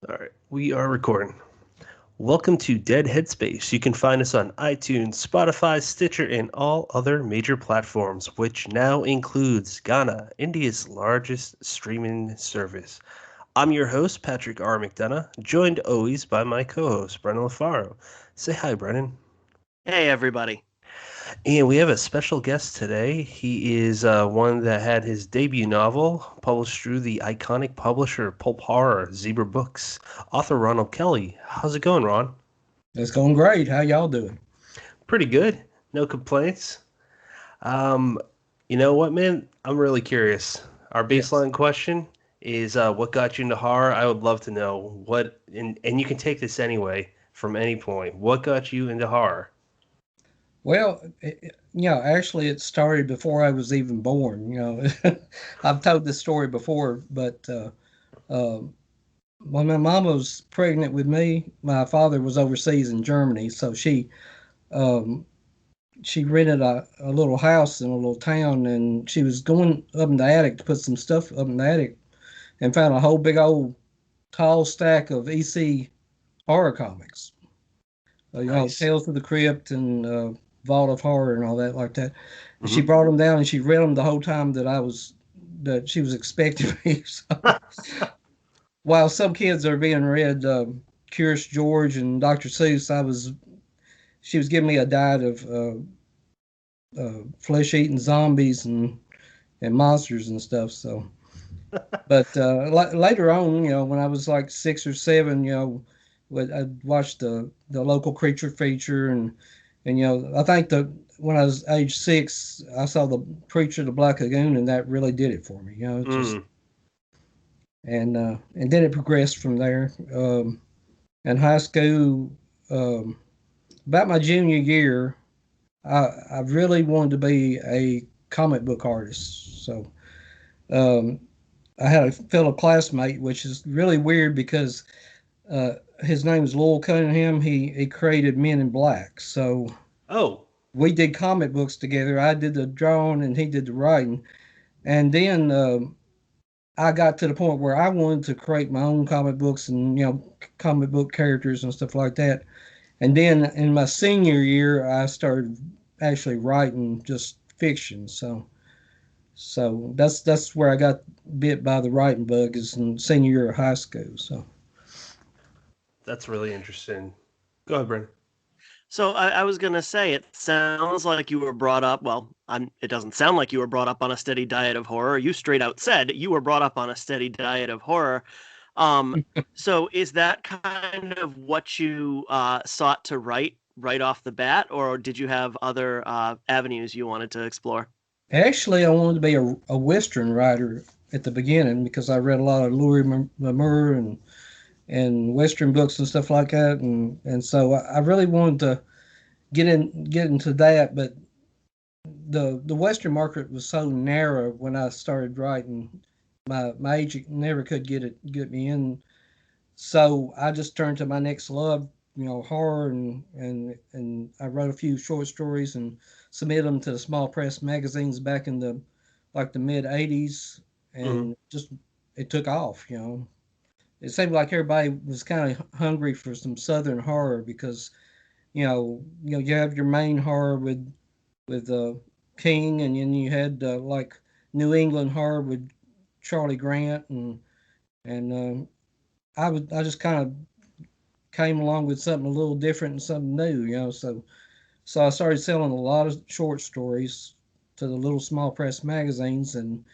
All right, we are recording. Welcome to Dead Headspace. You can find us on iTunes, Spotify, Stitcher, and all other major platforms, which now includes Ghana, India's largest streaming service. I'm your host, Patrick R. McDonough, joined always by my co-host, Brennan LaFaro. Say hi, Brennan. Hey, everybody. And we have a special guest today. He is one that had his debut novel published through the iconic publisher Pulp Horror, Zebra Books. Author Ronald Kelly. How's it going, Ron? It's going great. How y'all doing? Pretty good. No complaints. Um, you know what, man? I'm really curious. Our Yes. baseline question is what got you into horror? I would love to know what, and you can take this anyway from any point. What got you into horror? Well, actually, it started before I was even born. I've told this story before, but when my mom was pregnant with me, my father was overseas in Germany, so um, she rented a little house in a little town, and she was going up in the attic to put some stuff up in the attic, and found a whole big old tall stack of EC horror comics. Nice. Tales of the Crypt and Vault of Horror and all that like that. And she Hmm. brought them down and she read them the whole time that she was expecting me. So while some kids are being read Curious George and Dr. Seuss, she was giving me a diet of flesh eating zombies and monsters and stuff. So, but later on, when I was like 6 or 7, I watched the local creature feature and I think the when I was age 6, I saw the Preacher of the Black Lagoon, and that really did it for me. Just Mm. and then it progressed from there. In high school, um, about my junior year, I really wanted to be a comic book artist. So um, I had a fellow classmate, which is really weird because uh, his name is Lowell Cunningham. He created Men in Black. So Oh, we did comic books together. I did the drawing and he did the writing. And then I got to the point where I wanted to create my own comic books and comic book characters and stuff like that. And then in my senior year, I started actually writing just fiction. So that's where I got bit by the writing bug is in senior year of high school. So that's really interesting. Go ahead, Brennan. So I was gonna say, it sounds like you were brought up. Well, it doesn't sound like you were brought up on a steady diet of horror. You straight out said you were brought up on a steady diet of horror. Um, so is that kind of what you sought to write right off the bat, or did you have other avenues you wanted to explore? actually, I wanted to be a Western writer at the beginning because I read a lot of Louis L'Amour and Western books and stuff like that, and so I really wanted to get into that, but the Western market was so narrow when I started writing. My agent never could get me in, so I just turned to my next love, horror, and I wrote a few short stories and submitted them to the small press magazines back in the mid '80s, Hmm. and just it took off. It seemed like everybody was kind of hungry for some Southern horror because you have your main horror with King, and then you had like New England horror with Charlie Grant, and I just kind of came along with something a little different and something new, so I started selling a lot of short stories to the little small press magazines, and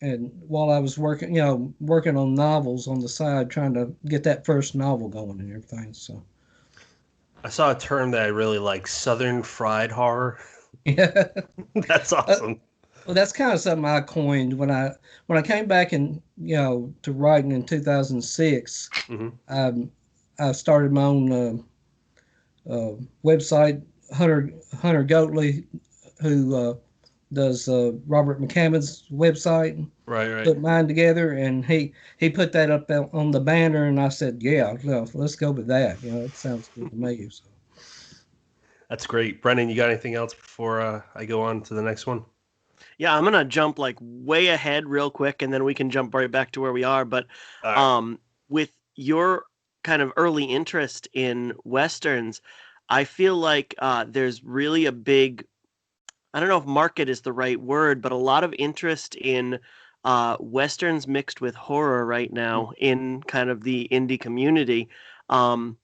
and while I was working on novels on the side, trying to get that first novel going and everything. So I saw a term that I really like, Southern fried horror. yeah. That's Uh, awesome. Well, that's kind of something I coined when I came back and to writing in 2006. Hmm. Um, I started my own website, Hunter Goatley, who does Robert McCammon's website, Right, right. put mine together, and he put that up on the banner, and I said, yeah, well, let's go with that. It sounds good to me. So. That's great. Brennan, you got anything else before I go on to the next one? Yeah, I'm gonna jump like way ahead real quick, and then we can jump right back to where we are. But All right. with your kind of early interest in westerns, I feel like there's really a big, I don't know if market is the right word, but a lot of interest in westerns mixed with horror right now in kind of the indie community. Um,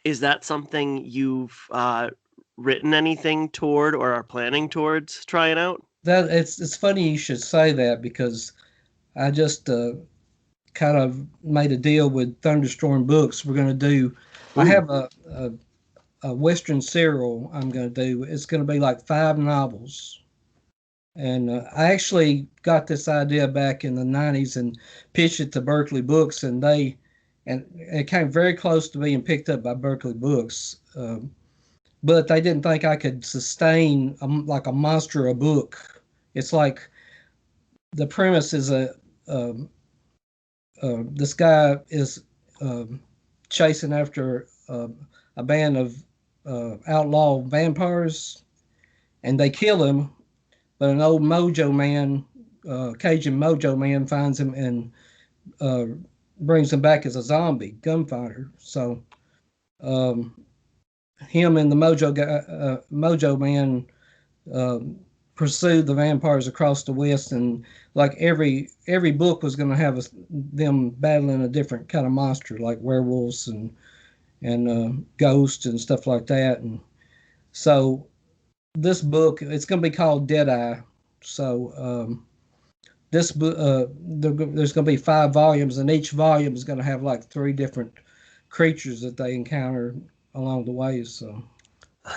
is that something you've written anything toward or are planning towards trying out? That it's funny you should say that because I just kind of made a deal with Thunderstorm Books. We're going to do. I Ooh. have a Western serial I'm going to do. It's going to be like 5 novels. And I actually got this idea back in the 90s and pitched it to Berkeley Books, and it came very close to being picked up by Berkeley Books. But they didn't think I could sustain like a monster a book. It's like the premise is um, this guy is chasing after a band of outlaw vampires, and they kill him. But an old mojo man, Cajun mojo man, finds him and uh, brings him back as a zombie gunfighter. So um, him and the mojo guy, mojo man um, pursued the vampires across the west, and like every book was going to have them battling a different kind of monster, like werewolves and ghosts and stuff like that. And so this book, it's going to be called Deadeye. So there's going to be 5 volumes, and each volume is going to have like 3 different creatures that they encounter along the way. So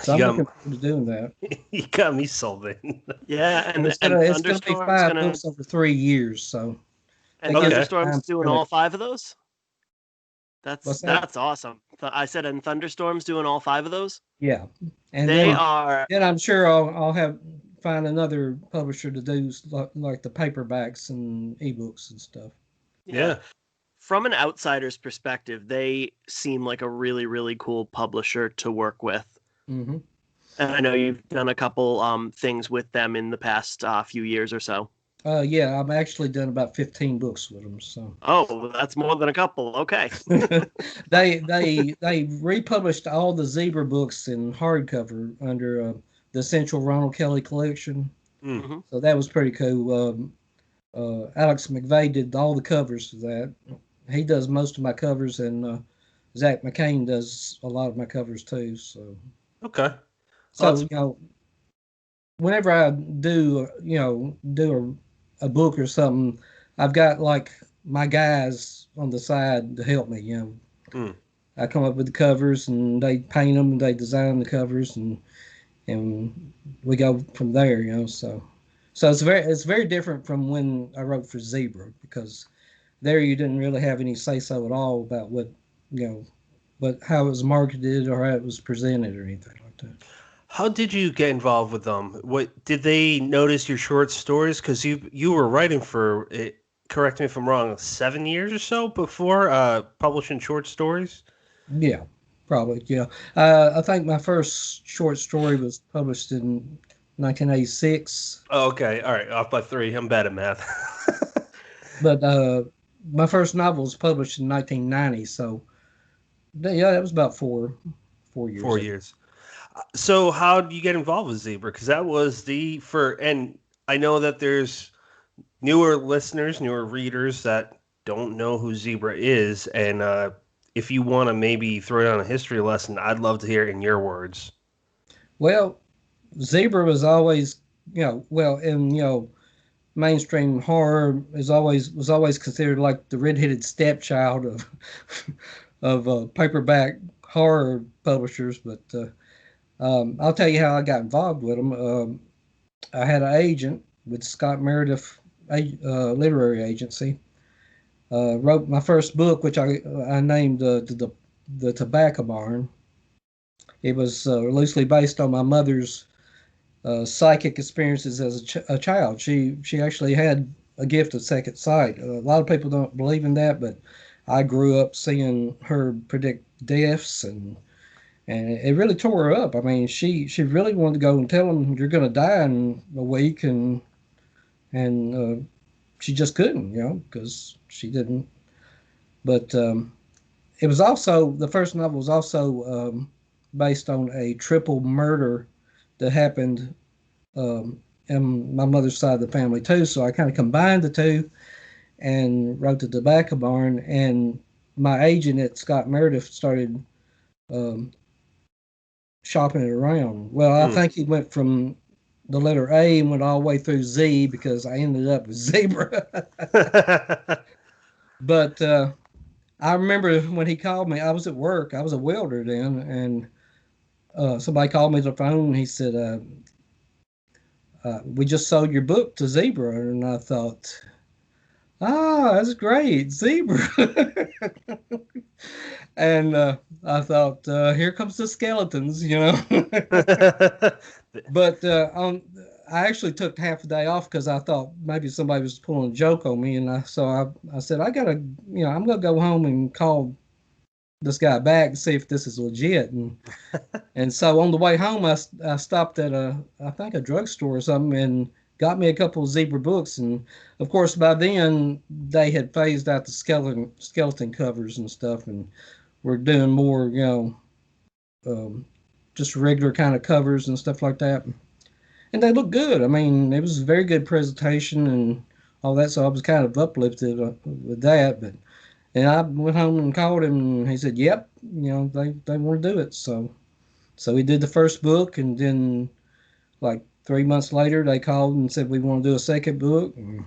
You I'm looking got forward to doing that. you got me sold in. Yeah, And and it's gonna be Thunderstorm's 5 books over 3 years. So and that gives Okay. me time Thunderstorm's to doing really. all 5 of those? What's that? That's awesome. I said, and Thunderstorm's doing all 5 of those? Yeah, and They then are then I'm sure I'll have find another publisher to do like the paperbacks and ebooks and stuff. yeah. Yeah. From an outsider's perspective, they seem like a really, really cool publisher to work with. Hmm. And I know you've done a couple things with them in the past few years or so. Yeah, I've actually done about 15 books with them. So Oh, that's more than a couple. Okay. they republished all the Zebra books in hardcover under the Central Ronald Kelly collection. Mm. Hmm. So that was pretty cool. Alex McVeigh did all the covers for that. He does most of my covers, and Zach McCain does a lot of my covers too. So, Okay. Well, so whenever I do, do a book or something, I've got like my guys on the side to help me. mm. I come up with the covers, and they paint them, and they design the covers, and we go from there. So it's very different from when I wrote for Zebra, because there you didn't really have any say so at all about what you know, but how it was marketed or how it was presented or anything like that. How did you get involved with them? What did they notice your short stories? Because you were writing for it. Correct me if I'm wrong. 7 years or so before publishing short stories. Yeah, probably. Yeah, I think my first short story was published in 1986, Oh, okay. All right. Off by 3. I'm bad at math. but my first novel was published in 1990. So yeah, that was about four years. 4 years. So how do you get involved with Zebra? Because that was and I know that there's newer listeners, newer readers that don't know who Zebra is, and if you want to maybe throw down a history lesson, I'd love to hear it in your words. Well, Zebra was always, well, in mainstream horror was always considered like the redheaded stepchild of of paperback horror publishers. But I'll tell you how I got involved with them. I had an agent with Scott Meredith Literary Agency. Wrote my first book, which I named the Tobacco Barn. It was loosely based on my mother's psychic experiences as a child. She actually had a gift of second sight. A lot of people don't believe in that, but I grew up seeing her predict deaths, and it really tore her up. I mean, she really wanted to go and tell him you're going to die in a week, and and she just couldn't, because she didn't. But it was also the first novel was also based on a triple murder that happened in my mother's side of the family too. So I kind of combined the two and wrote the Tobacco Barn. And my agent at Scott Meredith started um, shopping it around. Well, I think he went from the letter A and went all the way through Z because I ended up with zebra. But I remember when he called me, I was at work. I was a welder then, and somebody called me to the phone and he said, we just sold your book to Zebra. And I thought, that's great, Zebra. And I thought, here comes the skeletons, But I actually took half a day off because I thought maybe somebody was pulling a joke on me. And I said, I'm going to go home and call this guy back and see if this is legit. And so on the way home, I stopped at I think a drugstore or something and got me a couple of Zebra books. And of course, by then they had phased out the skeleton covers and stuff, and we're doing more, just regular kind of covers and stuff like that. And they look good. I mean, it was a very good presentation and all that. So I was kind of uplifted with that. And I went home and called him, and he said, "Yep, they want to do it." So we did the first book, and then like 3 months later, they called and said we want to do a second book, and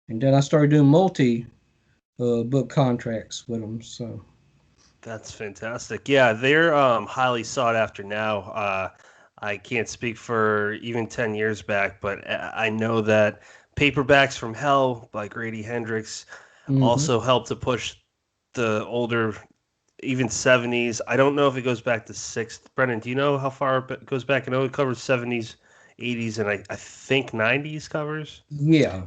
then I started doing multi book contracts with them. So That's fantastic. Yeah, they're highly sought after now. I can't speak for even 10 years back, but I know that Paperbacks from Hell by Grady Hendrix also helped to push the older, even 70s. I don't know if it goes back to sixth. Brennan, do you know how far it goes back? I know it covers 70s, 80s, and I think 90s covers. Yeah.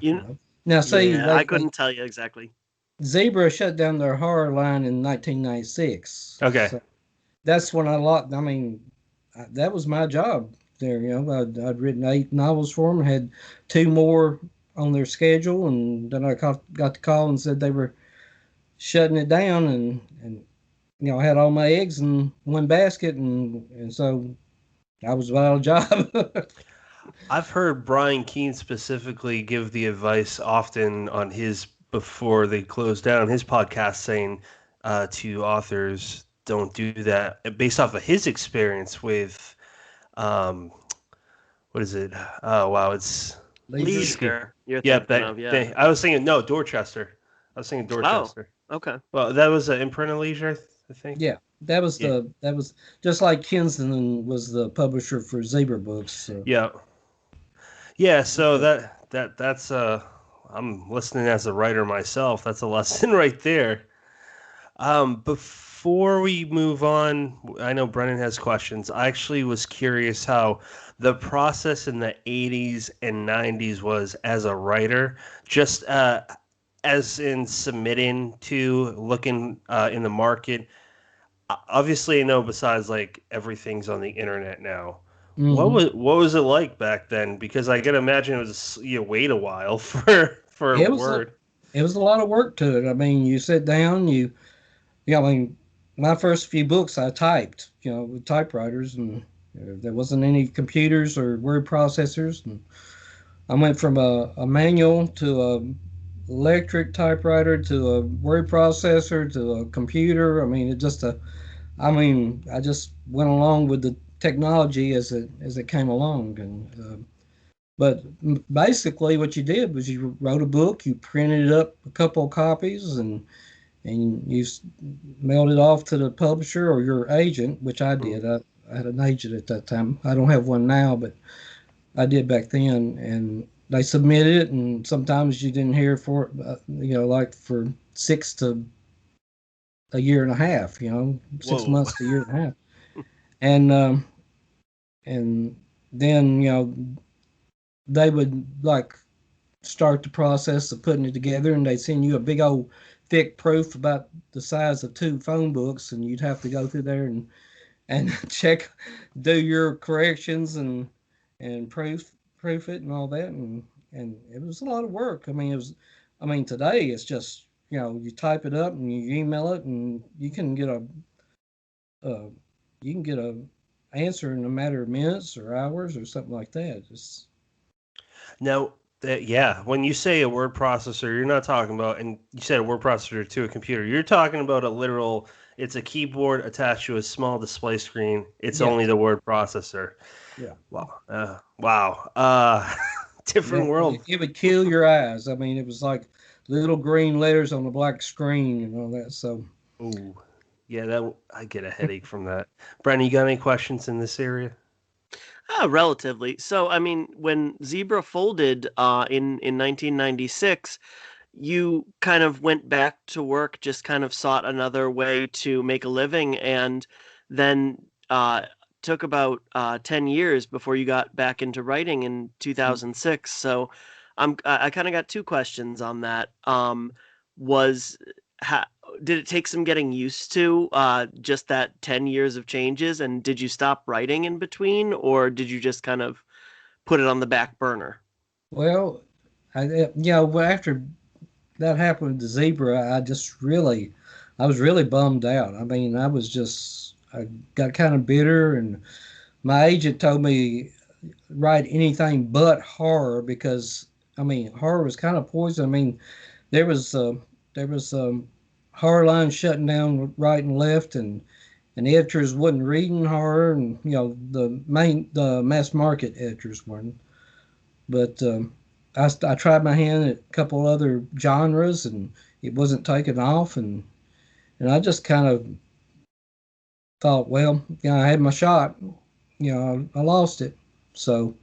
Now, I couldn't tell you exactly. Zebra shut down their horror line in 1996. Okay. So that's when that was my job there. I'd written 8 novels for them, had 2 more on their schedule, and then I got the call and said they were shutting it down, and I had all my eggs in one basket, and so I was without a job. I've heard Brian Keene specifically give the advice often on his before they close down his podcast, saying to authors, don't do that, based off of his experience with what is it? Oh wow, it's Leisure. I was thinking Dorchester. I was thinking Dorchester. Oh, okay. Well, that was an imprint of Leisure, I think. Yeah, that was just like Kinston was the publisher for Zebra Books. So. Yeah. So that's I'm listening as a writer myself. That's a lesson right there. Before we move on, I know Brennan has questions. I actually was curious how the process in the 80s and 90s was as a writer, just as in submitting to looking in the market. Obviously, I know besides like everything's on the internet now. What was it like back then? Because I can imagine it was you wait a while for a word. It was a lot of work to it. I mean, you sit down, my first few books I typed, with typewriters, and there wasn't any computers or word processors. And I went from a manual to a electric typewriter to a word processor to a computer. I mean, I just went along with the technology as it came along. And but basically, what you did was you wrote a book, you printed up a couple of copies, and you mailed it off to the publisher or your agent, which I did. I had an agent at that time. I don't have one now, but I did back then. And they submitted it, and sometimes you didn't hear for it, like for 6 to a year and a half, 6 months to a year and a half. And then, they would like start the process of putting it together, and they'd send you a big old thick proof about the size of 2 phone books, and you'd have to go through there and do your corrections and proof it and all that. And and it was a lot of work. I mean, today it's just, you type it up and you email it, and uh, you can get a answer in a matter of minutes or hours or something like that. It's Now, yeah, when you say a word processor, you're not talking about, and you said a word processor to a computer, you're talking about a literal, it's a keyboard attached to a small display screen. It's only Yes, the word processor. yeah. Wow. Wow. Different Yeah, world. it would kill your eyes. I mean, it was like little green letters on the black screen and all that. So, Ooh. Yeah, that I get a headache from that. Brennan, you got any questions in this area? Relatively. So, I mean, when Zebra folded in 1996, you kind of went back to work, just kind of sought another way to make a living, and then took about 10 years before you got back into writing in 2006. So I kind of got two questions on that. Was ha, did it take some getting used to just that 10 years of changes, and did you stop writing in between, or did you just kind of put it on the back burner? well, well, after that happened with the zebra, I was really bummed out. I mean, I got kind of bitter, and my agent told me write anything but horror because, I mean, horror was kind of poison. I mean, there was uh, there was horror lines shutting down right and left, and editors wasn't reading horror, and the mass market editors weren't. But I tried my hand at a couple other genres, and it wasn't taking off, and I just kind of thought, well, I had my shot. I lost it, so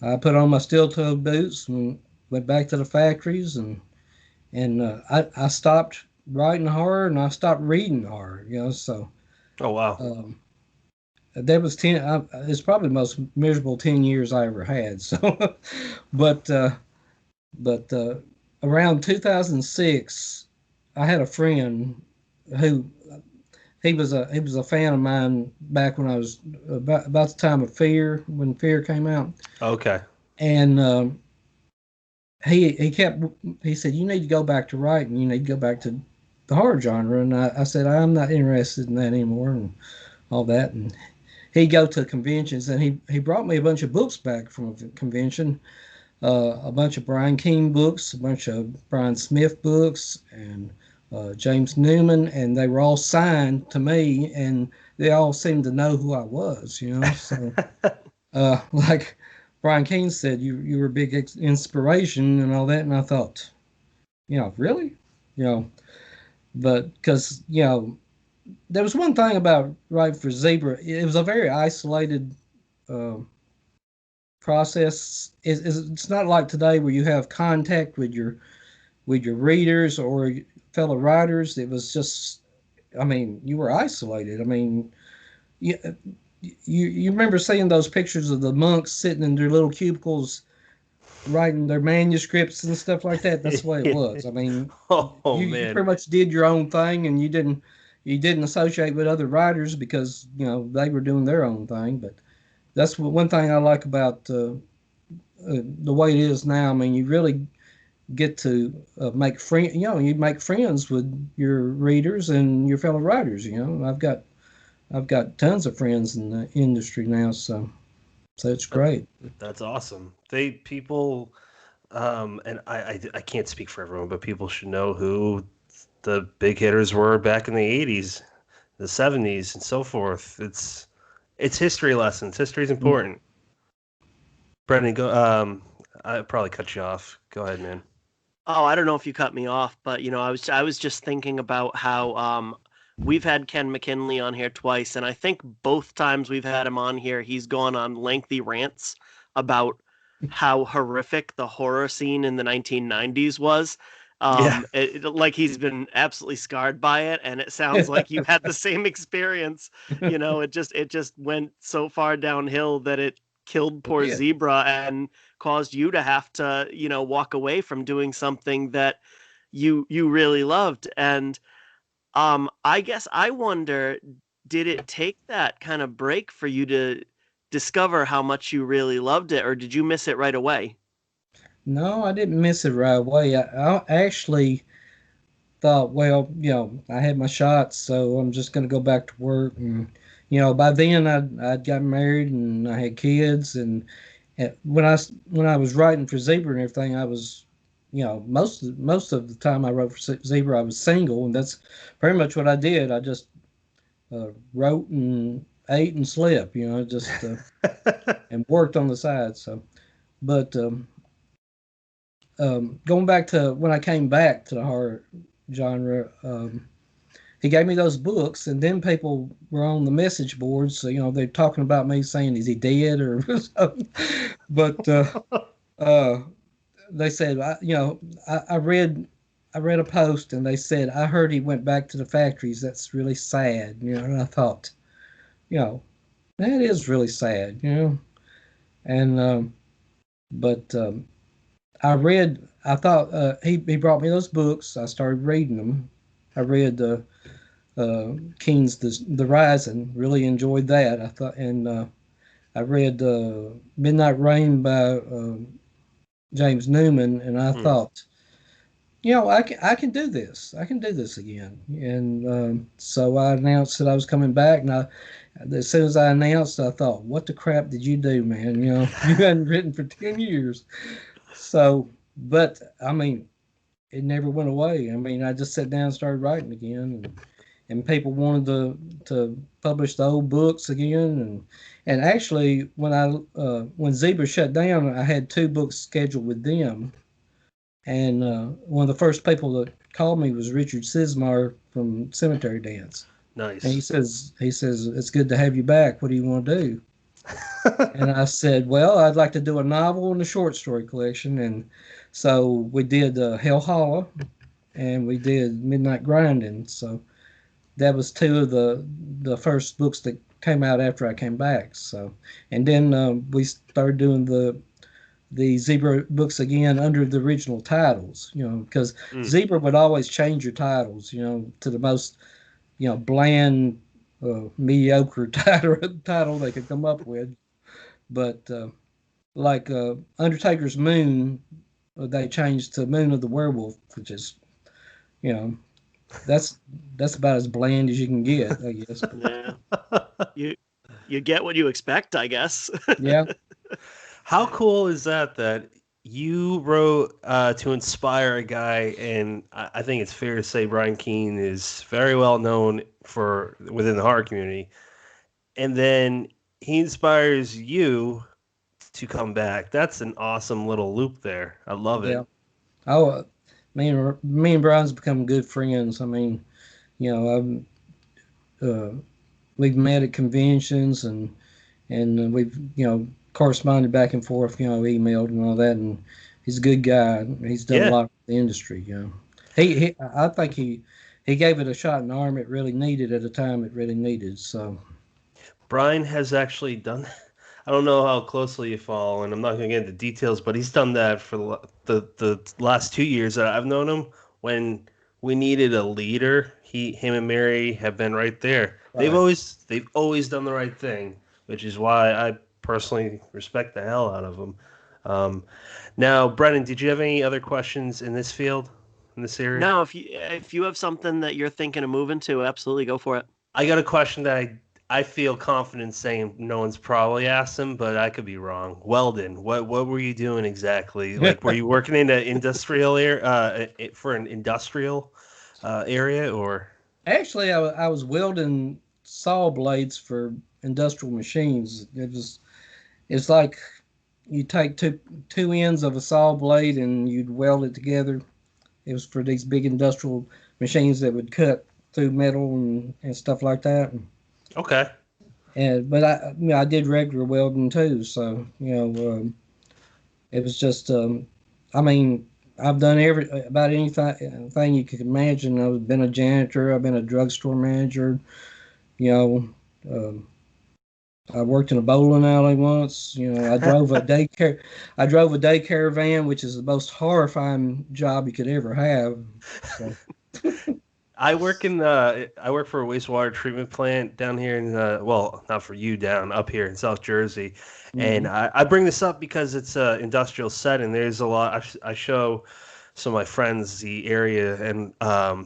I put on my steel-toed boots and went back to the factories, and I stopped writing horror, and I stopped reading horror. So Oh, wow. um, that was 10. It's probably the most miserable 10 years I ever had. So, but but around 2006, I had a friend who he was a fan of mine back when I was about the time of Fear, when Fear came out, Okay. and he said, you need to go back to writing, you need to go back to the horror genre, and I said, I'm not interested in that anymore, and all that. And he'd go to conventions, and he brought me a bunch of books back from a convention, a bunch of Brian Keene books, a bunch of Brian Smith books, and James Newman, and they were all signed to me, and they all seemed to know who I was, So, like Brian Keene said, you were a big inspiration and all that, and I thought, really, you know, but because there was one thing about writing for Zebra, it was a very isolated uh, process. It's not like today where you have contact with your readers or fellow writers. It was just, I mean, you were isolated. I mean, you you remember seeing those pictures of the monks sitting in their little cubicles writing their manuscripts and stuff like that. That's the way it was. I mean, Oh, you man. pretty much did your own thing, and you didn't associate with other writers because they were doing their own thing. But that's one thing I like about the way it is now. I mean, you really get to make friends. You make friends with your readers and your fellow writers. I've got tons of friends in the industry now, so it's That- great. That's awesome. People, and I can't speak for everyone, but people should know who the big hitters were back in the 80s, the 70s, and so forth. It's history lessons. History is important. Brendan, go. I probably cut you off. Go ahead, man. Oh, I don't know if you cut me off, but I was just thinking about how we've had Ken McKinley on here twice, and I think both times we've had him on here, he's gone on lengthy rants about how horrific the horror scene in the 1990s was. Yeah. Like he's been absolutely scarred by it, and it sounds like you had the same experience. It just went so far downhill that it killed poor Yeah. Zebra and caused you to have to, walk away from doing something that you really loved. And I guess I wonder, did it take that kind of break for you to discover how much you really loved it, or did you miss it right away? No, I didn't miss it right away. I actually thought, well, I had my shots, so I'm just going to go back to work. And by then I'd gotten married and I had kids, and when I was writing for Zebra and everything, I was, most of the time I wrote for Zebra, I was single, and that's pretty much what I did. I just wrote and ate and slept, just and worked on the side. So, but going back to when I came back to the horror genre, he gave me those books, and then people were on the message boards. So they're talking about me, saying, "Is he dead?" or something. But they said, I read a post, and they said, "I heard he went back to the factories. That's really sad." And I thought, that is really sad. And but I thought he brought me those books. I started reading them. I read King's the Rising. Really enjoyed that. I thought, and I read Midnight Rain by James Newman, and I thought, I can do this. I can do this again. And so I announced that I was coming back, and as soon as I announced, I thought, what the crap did you do, man? You hadn't written for 10 years. So, but I mean, it never went away. I mean, I just sat down and started writing again, and people wanted to publish the old books again, and actually when Zebra shut down, I had 2 books scheduled with them, and one of the first people that called me was Richard Sismar from Cemetery Dance. Nice. And he says it's good to have you back. What do you want to do? And I said, well, I'd like to do a novel and a short story collection. And so we did Hell Hollow, and we did Midnight Grinding. So that was 2 of the first books that came out after I came back. So, and then we started doing the Zebra books again under the original titles, because Zebra would always change your titles, to the most, bland, mediocre title they could come up with. But like Undertaker's Moon, they changed to Moon of the Werewolf, which is, that's about as bland as you can get, I guess. Yeah. You get what you expect, I guess. Yeah. How cool is that you wrote to inspire a guy, and I think it's fair to say Brian Keene is very well known within the horror community, and then he inspires you to come back. That's an awesome little loop there. I love it. Yeah. Oh, me and Brian's become good friends. I mean, we've met at conventions, and we've corresponded back and forth, emailed and all that, and he's a good guy. He's done a lot for the industry. I think he gave it a shot in the arm it really needed at a time it really needed. So Brian has actually done. I don't know how closely you follow, and I'm not going to get into details, but he's done that for the last 2 years that I've known him. When we needed a leader, him and Mary have been right there. Right. They've always done the right thing, which is why I personally respect the hell out of them. Now, Brennan, did you have any other questions in this field, in this area? No, if you have something that you're thinking of moving to, absolutely go for it. I got a question that I feel confident saying no one's probably asked him, but I could be wrong. Weldon, what were you doing exactly? Like, were you working in an industrial area for an industrial area, or? Actually, I was welding saw blades for industrial machines. It's like you take two ends of a saw blade and you'd weld it together. It was for these big industrial machines that would cut through metal and stuff like that. Okay. But I did regular welding too, so it was just I mean, I've done about anything you could imagine. I've been a janitor, I've been a drugstore manager, I worked in a bowling alley once. I drove a daycare van, which is the most horrifying job you could ever have. So. I work for a wastewater treatment plant down here in well, not for you, down up here in South Jersey, and Mhm. I bring this up because it's a industrial setting. There's a lot. I show some of my friends the area, and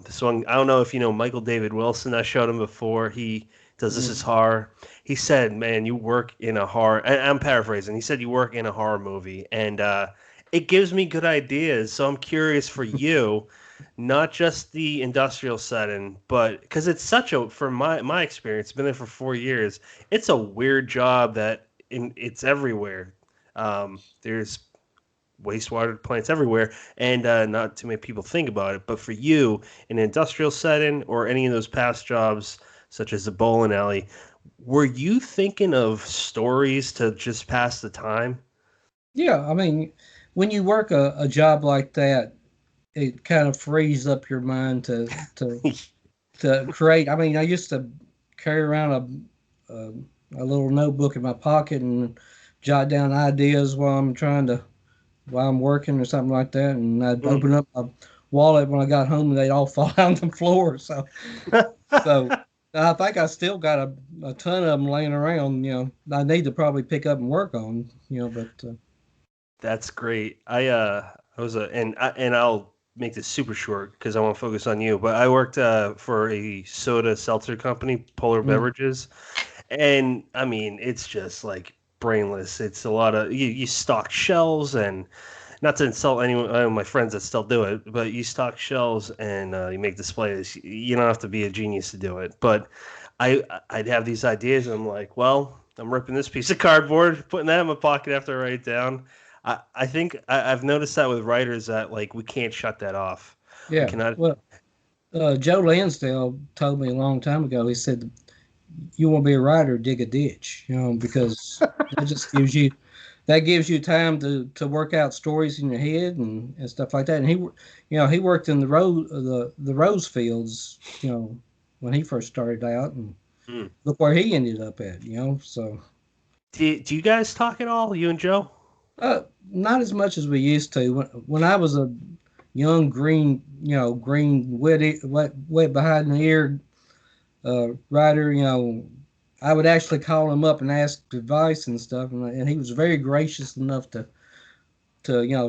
this one, I don't know if you know Michael David Wilson. I showed him before. He does This Is Mhm. Horror. He said, "Man, you work in a horror." I'm paraphrasing. He said you work in a horror movie, and it gives me good ideas. So I'm curious for you, not just the industrial setting, but because it's such a, from my experience, been there for 4 years. It's a weird job it's everywhere. There's wastewater plants everywhere, and not too many people think about it. But for you, in an industrial setting or any of those past jobs, such as the bowling alley, were you thinking of stories to just pass the time? Yeah, I mean, when you work a job like that, it kind of frees up your mind to create. I mean, I used to carry around a little notebook in my pocket and jot down ideas while I'm working or something like that, and I'd Mm. open up my wallet when I got home and they'd all fall on the floor. So I think I still got a ton of them laying around. I need to probably pick up and work on. But That's great. I was a and I'll make this super short because I want to focus on you. But I worked for a soda seltzer company, Polar mm, Beverages, and I mean it's just like brainless. It's a lot of you stock shelves, and not to insult anyone, my friends that still do it, but you stock shelves and you make displays. You don't have to be a genius to do it. But I'd have these ideas, and I'm like, well, I'm ripping this piece of cardboard, putting that in my pocket after I write it down. I think I've noticed that with writers that like we can't shut that off. We yeah, cannot. well, Joe Lansdale told me a long time ago. He said, "You want to be a writer, dig a ditch," because that just gives you time to work out stories in your head and stuff like that. And he worked in the rose fields, when he first started out, and Mm. look where he ended up at. So Do you guys talk at all, you and Joe? not as much as we used to. When I was a young green, green wet behind the ear writer, I would actually call him up and ask advice and stuff, and he was very gracious enough to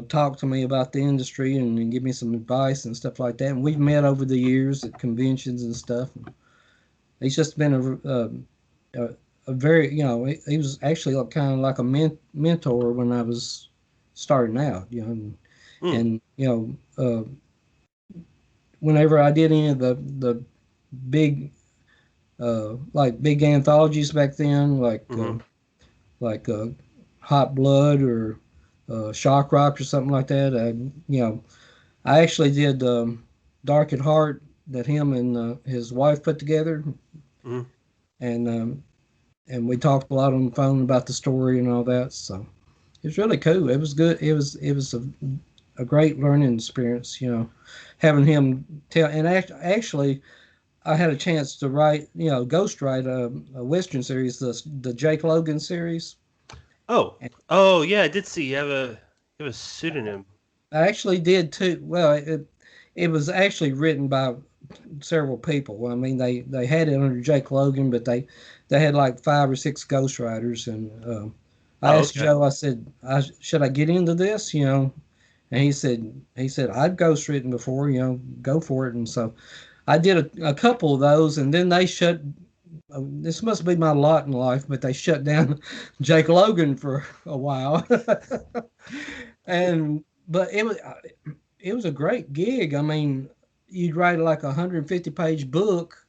talk to me about the industry and give me some advice and stuff like that. And we've met over the years at conventions and stuff. He's just been a very he was actually kind of like a mentor when I was starting out, Mm. and whenever I did any of the big like big anthologies back then, Hmm. like Hot Blood or Shock Rock or something like that. I actually did Dark at Heart that him and his wife put together, Hmm. and and we talked a lot on the phone about the story and all that. So it was really cool. It was good. It was a great learning experience. Having him tell. And actually, I had a chance to write, ghostwrite a Western series, the Jake Logan series. Oh, And oh yeah, I did see you have a pseudonym. I actually did too. Well, it was actually written by several people. I mean, they had it under Jake Logan, but they had like 5 or 6 ghostwriters. And I Oh, asked okay. Joe. I said, should I get into this? And he said I've ghostwritten before. Go for it. And so I did a couple of those, and then they shut. This must be my lot in life, but they shut down Jake Logan for a while. and but it was a great gig. I mean, you'd write like 150-page book.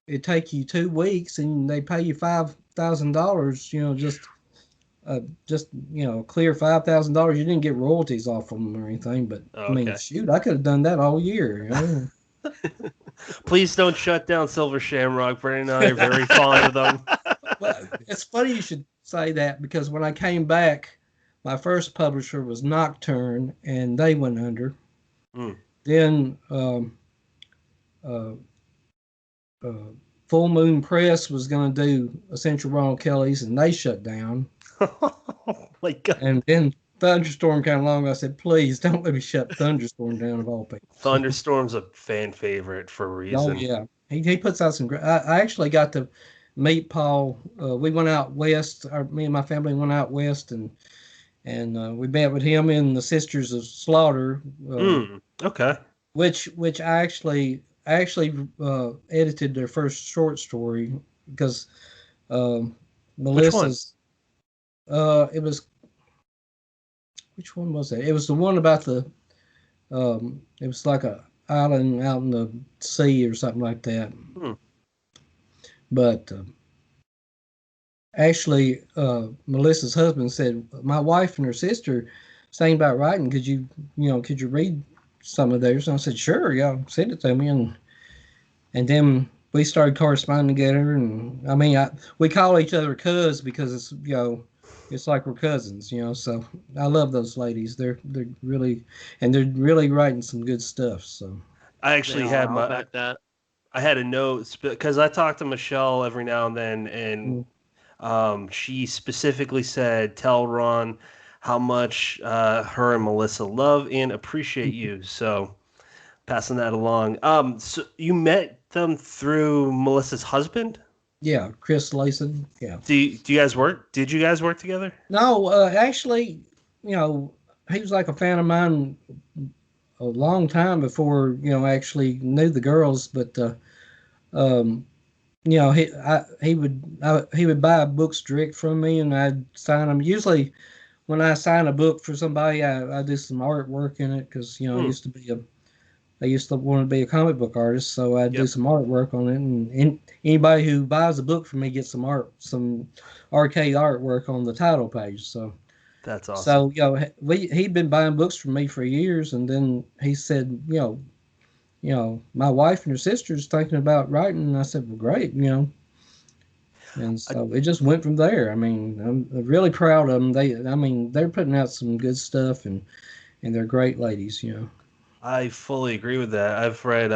It'd take you 2 weeks, and they pay you $5,000. Just clear $5,000. You didn't get royalties off them or anything, but Oh, I mean, okay. shoot, I could have done that all year. Please don't shut down Silver Shamrock. Brandon and I are very fond of them. Well, it's funny you should say that because when I came back, my first publisher was Nocturne, and they went under. Mm. Then uh, uh, Full Moon Press was going to do Essential Ronald Kelly's, and they shut down. Oh my God. And then Thunderstorm came along. I said, please don't let me shut Thunderstorm down of all people. Thunderstorm's a fan favorite for a Oh reason. yeah, he puts out some great. I actually got to meet Paul. We went out west. Me and my family went out west, and we met with him in the Sisters of Slaughter, Okay. which I actually edited their first short story because Which one? Melissa's. It was which one was that? It was the one about the. It was like a island out in the sea or something like that. Hmm. But actually, Melissa's husband said, "My wife and her sister saying about writing. Could you read some of theirs?" And I said, "Sure, yeah, send it to me." And then we started corresponding together. And I mean, we call each other cuz because it's like we're cousins. So I love those ladies. They're really and they're really writing some good stuff. So I They actually are. had I'll back that. I had a note because I talk to Michelle every now and then, and mm, she specifically said, "Tell Ron how much her and Melissa love and appreciate you." So passing that along. So you met them through Melissa's husband? yeah, Chris Layson, yeah. Do you guys work? Did you guys work together? No, actually, he was like a fan of mine a long time before actually knew the girls. But um, he would buy books direct from me, and I'd sign them. Usually, when I sign a book for somebody, I do some artwork in it because Hmm. I used to want to be a comic book artist, so I do Yep, some artwork on it, and anybody who buys a book from me gets some arcade artwork on the title page. So, that's awesome. so he'd been buying books from me for years, and then he said, my wife and her sister's thinking about writing, and I said, well, great, and I, so it just went from there. I mean, I'm really proud of them. They're putting out some good stuff, and they're great ladies. I fully agree with that. I've read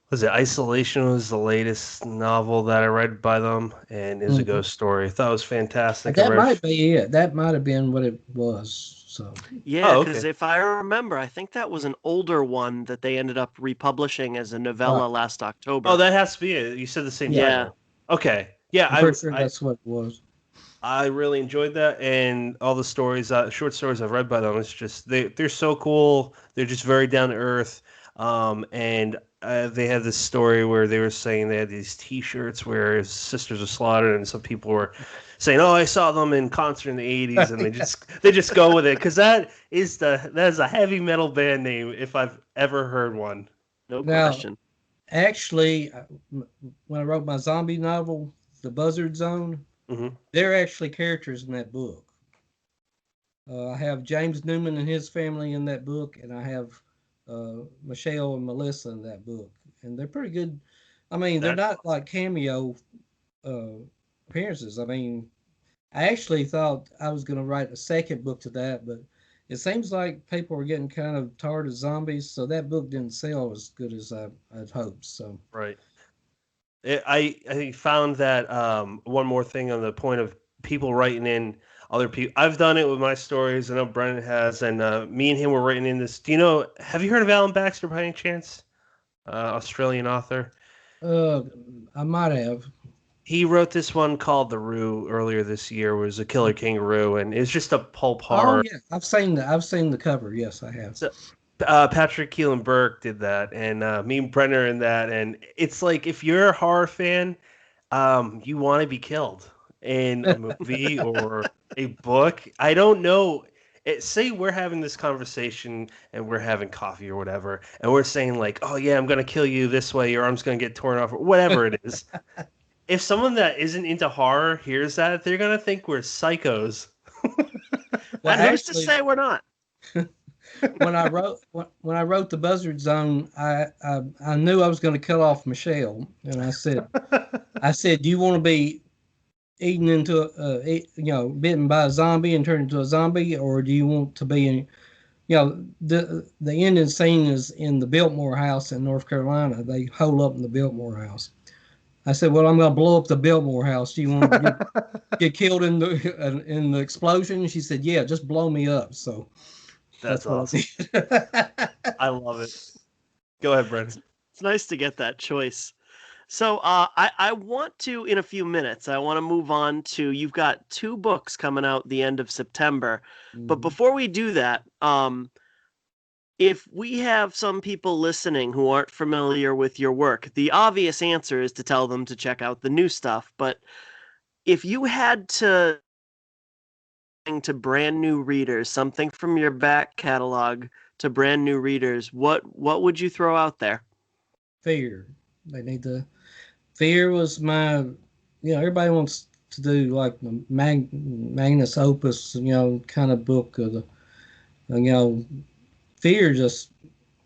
was it Isolation was the latest novel that I read by them, and is a Mhm. ghost story. I thought it was fantastic. I That read. might be it. That might have been what it was. So, Yeah, Oh, because okay. if I remember, I think that was an older one that they ended up republishing as a right. novella last Oh, October. that has to be it. You said the same Yeah, Yeah. title. Okay. Yeah, I'm pretty sure that's what it was. I really enjoyed that, and all the stories, short stories I've read by them. It's just they're so cool. They're just very down to earth. And they had this story where they were saying they had these T-shirts where his sisters were slaughtered, and some people were saying, "Oh, I saw them in concert in the '80s," and they just go with it because that is a heavy metal band name if I've ever heard one. No Now, question. actually, when I wrote my zombie novel, The Buzzard Zone, Hmm. they're actually characters in that book. I have James Newman and his family in that book, and I have Michelle and Melissa in that book, and they're pretty good. I mean, they're That's not like cameo uh, appearances. I mean, I actually thought I was going to write a second book to that, but it seems like people are getting kind of tired of zombies, so that book didn't sell as good as I'd hoped. So, right. I found that one more thing on the point of people writing in other people. I've done it with my stories. I know Brennan has, and me and him were writing in this. Do you know? Have you heard of Alan Baxter by any chance? Australian author. uh, I might have. He wrote this one called The Roo earlier this year. Was a killer kangaroo, and it's just a pulp Oh horror. yeah, I've seen the cover. Yes, I have. So, Patrick Keelan Burke did that, and me and Brennan are in that, and it's like if you're a horror fan, you want to be killed in a movie or a book. I don't know. Say we're having this conversation and we're having coffee or whatever, and we're saying like, "Oh yeah, I'm gonna kill you this way. Your arm's gonna get torn off," or whatever it is. If someone that isn't into horror hears that, they're gonna think we're psychos. Well, And who's to actually, say we're not? when I wrote the Buzzard Zone, I knew I was going to kill off Michelle, and I said, do you want to be eaten into bitten by a zombie and turned into a zombie, or do you want to be in, the ending scene is in the Biltmore house in North Carolina. They hole up in the Biltmore house, I said, well, I'm going to blow up the Biltmore house. Do you want to get killed in the explosion? She said, yeah, just blow me up. So That's that's what awesome. I did. I love it. Go ahead, Brendan. It's nice to get that choice. So I want to, in a few minutes, I want to move on to, you've got 2 books coming out the end of September. But Mhm. before we do that, if we have some people listening who aren't familiar with your work, the obvious answer is to tell them to check out the new stuff. But if you had to brand new readers, something from your back catalog to brand new readers, what would you throw out there? Fear. They need to. Fear was my. Everybody wants to do like the Magnus Opus, kind of book of the, you know, Fear just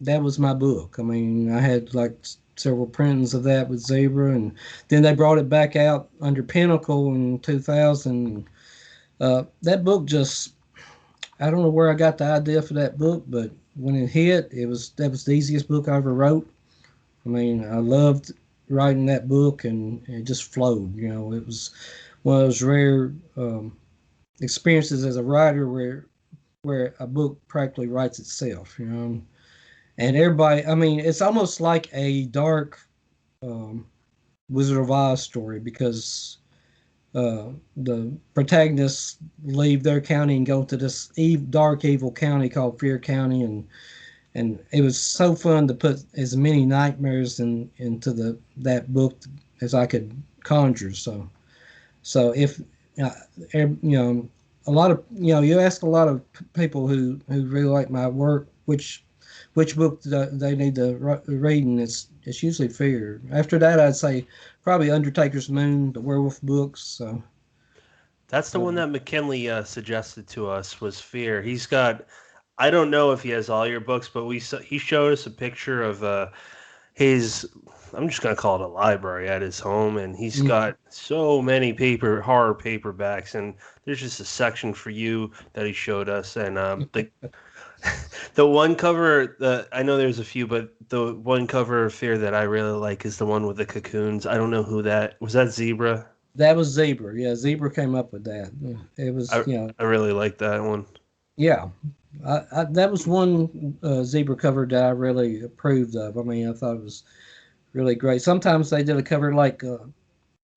that was my book. I mean, I had like several printings of that with Zebra, and then they brought it back out under Pinnacle in 2000. That book just, I don't know where I got the idea for that book, but when it hit, that was the easiest book I ever wrote. I mean, I loved writing that book, and it just flowed. It was one of those rare experiences as a writer where a book practically writes itself. And everybody, I mean, it's almost like a dark um, Wizard of Oz story because the protagonists leave their county and go to this dark, evil county called Fear County, and it was so fun to put as many nightmares into that book as I could conjure. So if uh, a lot of you ask a lot of people who really like my work, which book they need to read, and it's usually Fear. After that, I'd say probably Undertaker's Moon, the werewolf books. So That's the one that McKinley suggested to us was Fear. He's got, I don't know if he has all your books, but he showed us a picture of his, I'm just gonna call it a library at his home, and he's got so many horror paperbacks, and there's just a section for you that he showed us, and the one cover, I know there's a few, but the one cover of Fear that I really like is the one with the cocoons. I don't know who that was. That Zebra. that was Zebra. Yeah, Zebra came up with that. It was I really like that one. yeah. That was one Zebra cover that I really approved of. I mean, I thought it was really great. Sometimes they did a cover like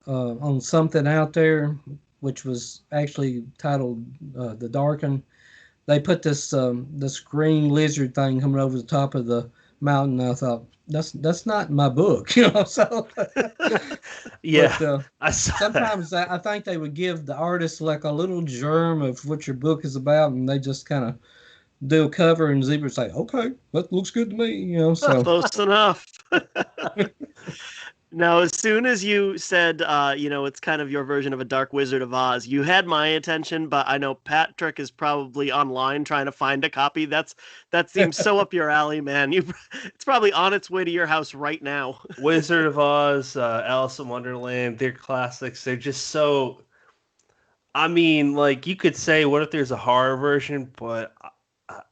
on Something Out There, which was actually titled The Darken. They put this green lizard thing coming over the top of the mountain. And I thought that's not my book, So, Yeah, but I saw that. sometimes I think they would give the artist like a little germ of what your book is about, and they just kind of do a cover, and Zebra say, "Okay, that looks good to me," So Close enough. Now, as soon as you said, it's kind of your version of a Dark Wizard of Oz, you had my attention, but I know Patrick is probably online trying to find a copy. That seems so up your alley, man. It's probably on its way to your house right now. Wizard of Oz, Alice in Wonderland, they're classics. They're just so. I mean, like you could say, what if there's a horror version? But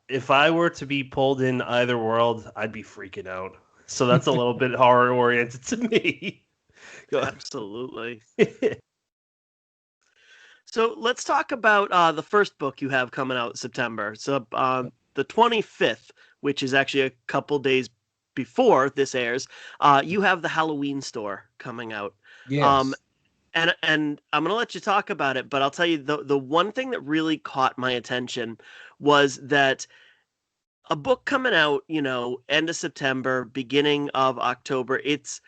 if I were to be pulled in either world, I'd be freaking out. So that's a little bit horror oriented to me. Absolutely. So let's talk about the first book you have coming out in September. So the 25th, which is actually a couple days before this airs, you have the Halloween store coming out. yes, And I'm going to let you talk about it, but I'll tell you the one thing that really caught my attention was that a book coming out, end of September, beginning of October, it's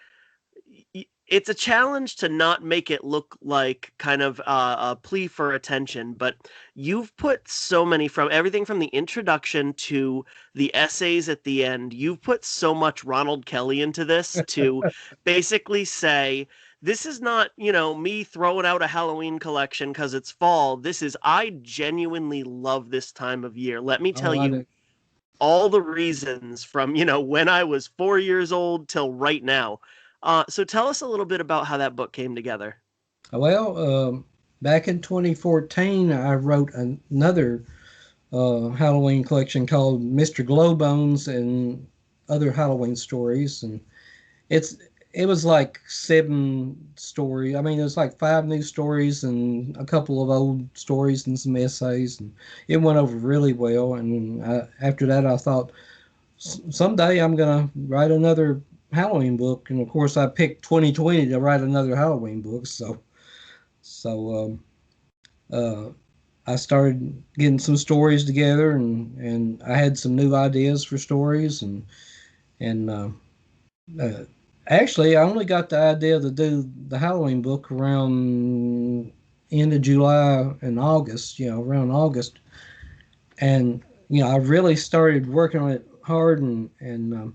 a challenge to not make it look like kind of a plea for attention, but you've put so many, from everything from the introduction to the essays at the end, you've put so much Ronald Kelly into this to basically say, this is not, me throwing out a Halloween collection because it's fall. This is, I genuinely love this time of year. Let me tell you all the reasons from, when I was 4 years old till right now. So tell us a little bit about how that book came together. Well, back in 2014, I wrote another Halloween collection called Mr. Glowbones and Other Halloween Stories, and it's it was like 7 stories. I mean, it was like 5 new stories and a couple of old stories and some essays, and it went over really well. And after that, I thought someday I'm gonna write another Halloween book. And of course, I picked 2020 to write another Halloween book. So uh, I started getting some stories together, and I had some new ideas for stories, and uh, actually, I only got the idea to do the Halloween book around end of July and August, around August. And, I really started working on it hard, and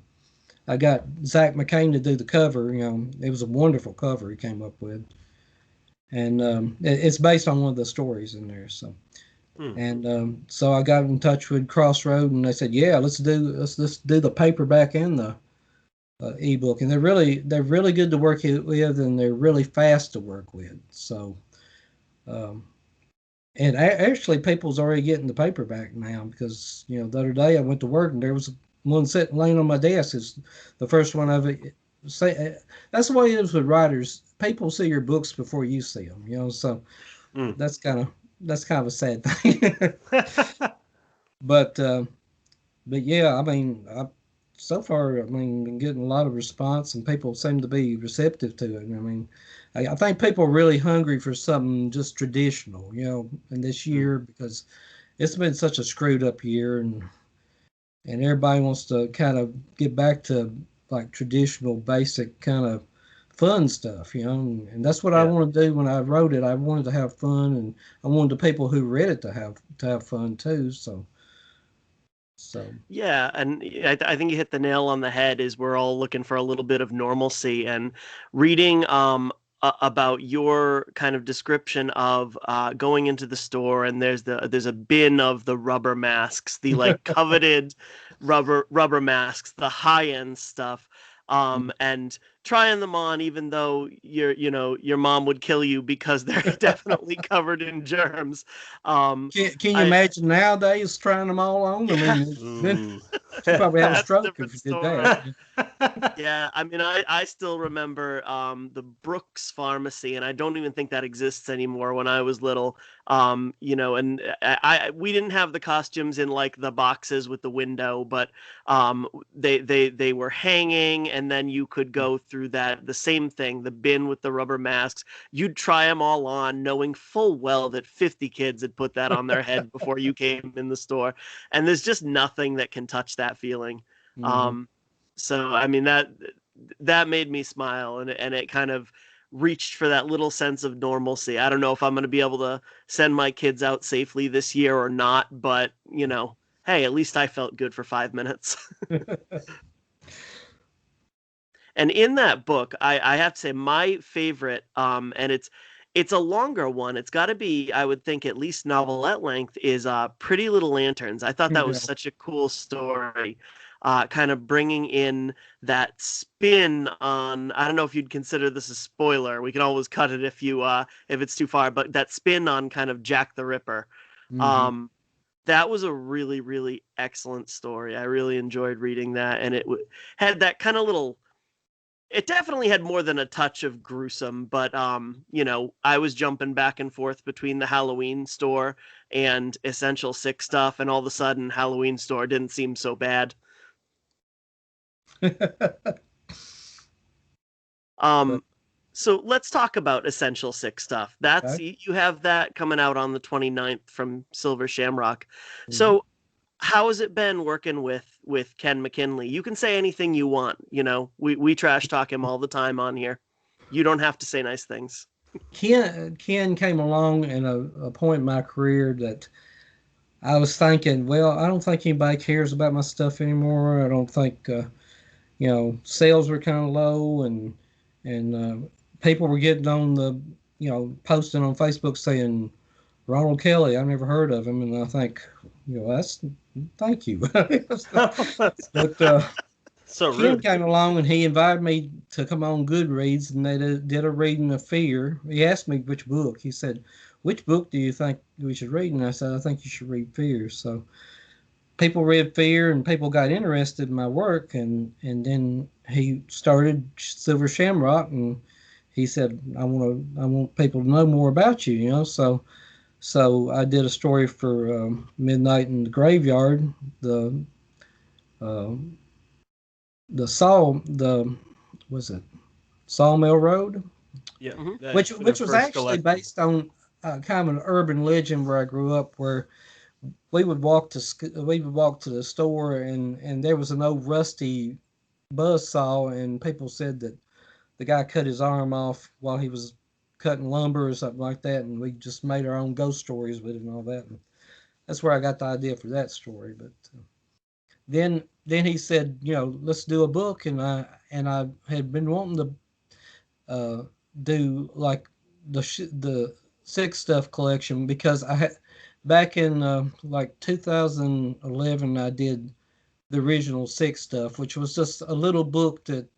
I got Zach McCain to do the cover. It was a wonderful cover he came up with. And it's based on one of the stories in there. So I got in touch with Crossroad, and they said, "Yeah, let's do the paperback and the ebook." And they're really good to work with, and they're really fast to work with. So, um, and actually, people's already getting the paperback now because the other day I went to work and there was one sitting laying on my desk. Is the first one of it. Say that's the way it is with writers. People see your books before you see them. So that's kind of a sad thing. But yeah, I mean, so far, I mean, been getting a lot of response, and people seem to be receptive to it. I mean, I think people are really hungry for something just traditional, in this year because it's been such a screwed up year, and everybody wants to kind of get back to like traditional, basic kind of fun stuff, and that's what I wanted to do when I wrote it. I wanted to have fun, and I wanted the people who read it to have fun too. So Yeah, and I think you hit the nail on the head. Is we're all looking for a little bit of normalcy, and reading about your kind of description of going into the store, and there's a bin of the rubber masks, the like coveted rubber masks, the high end stuff, and trying them on, even though your mom would kill you because they're definitely covered in germs. Can you imagine nowadays trying them all on? I mean, you probably have a stroke if you did that. Yeah, I mean, I still remember the Brooks Pharmacy, and I don't even think that exists anymore. When I was little, and we didn't have the costumes in like the boxes with the window, but they were hanging, and then you could go through the same thing, the bin with the rubber masks. You'd try them all on, knowing full well that 50 kids had put that on their head before you came in the store, and there's just nothing that can touch that feeling. So I mean that made me smile, and it kind of reached for that little sense of normalcy. I don't know if I'm going to be able to send my kids out safely this year or not, but hey, at least I felt good for 5 minutes. And in that book, I have to say my favorite, and it's a longer one. It's got to be, I would think, at least novelette length, is Pretty Little Lanterns. I thought that was such a cool story. Kind of bringing in that spin on, I don't know if you'd consider this a spoiler. We can always cut it if it's too far, but that spin on kind of Jack the Ripper. That was a really, really excellent story. I really enjoyed reading that, and it had that kind of little. It definitely had more than a touch of gruesome, but I was jumping back and forth between the Halloween store and Essential Six stuff, and all of a sudden, Halloween store didn't seem so bad. So let's talk about Essential Six stuff. You have that coming out on the 29th from Silver Shamrock. So how has it been working with Ken McKinley? You can say anything you want. We trash talk him all the time on here. You don't have to say nice things. Ken came along in a point in my career that I was thinking, well, I don't think anybody cares about my stuff anymore. I don't think sales were kind of low, and people were getting on the posting on Facebook saying Ronald Kelly. I never heard of him, and I think thank you. But so Ken rude. came along and he invited me to come on Goodreads, and they did a reading of Fear. He asked me which book. He said, "Which book do you think we should read?" And I said, "I think you should read Fear." So people read Fear, and people got interested in my work, and then he started Silver Shamrock, and he said, I want people to know more about you, you know. So I did a story for Midnight in the Graveyard, the uh, the was it Sawmill Road, Yeah, Mhm. which was actually based on kind of an urban legend where I grew up, where we would walk to the store, and there was an old rusty buzz saw, and people said that the guy cut his arm off while he was cutting lumber or something like that, and we just made our own ghost stories with it and all that. And that's where I got the idea for that story. But then he said, you know, let's do a book, and I had been wanting to do like the sick stuff collection, because I had back in like 2011 I did the original sick stuff, which was just a little book that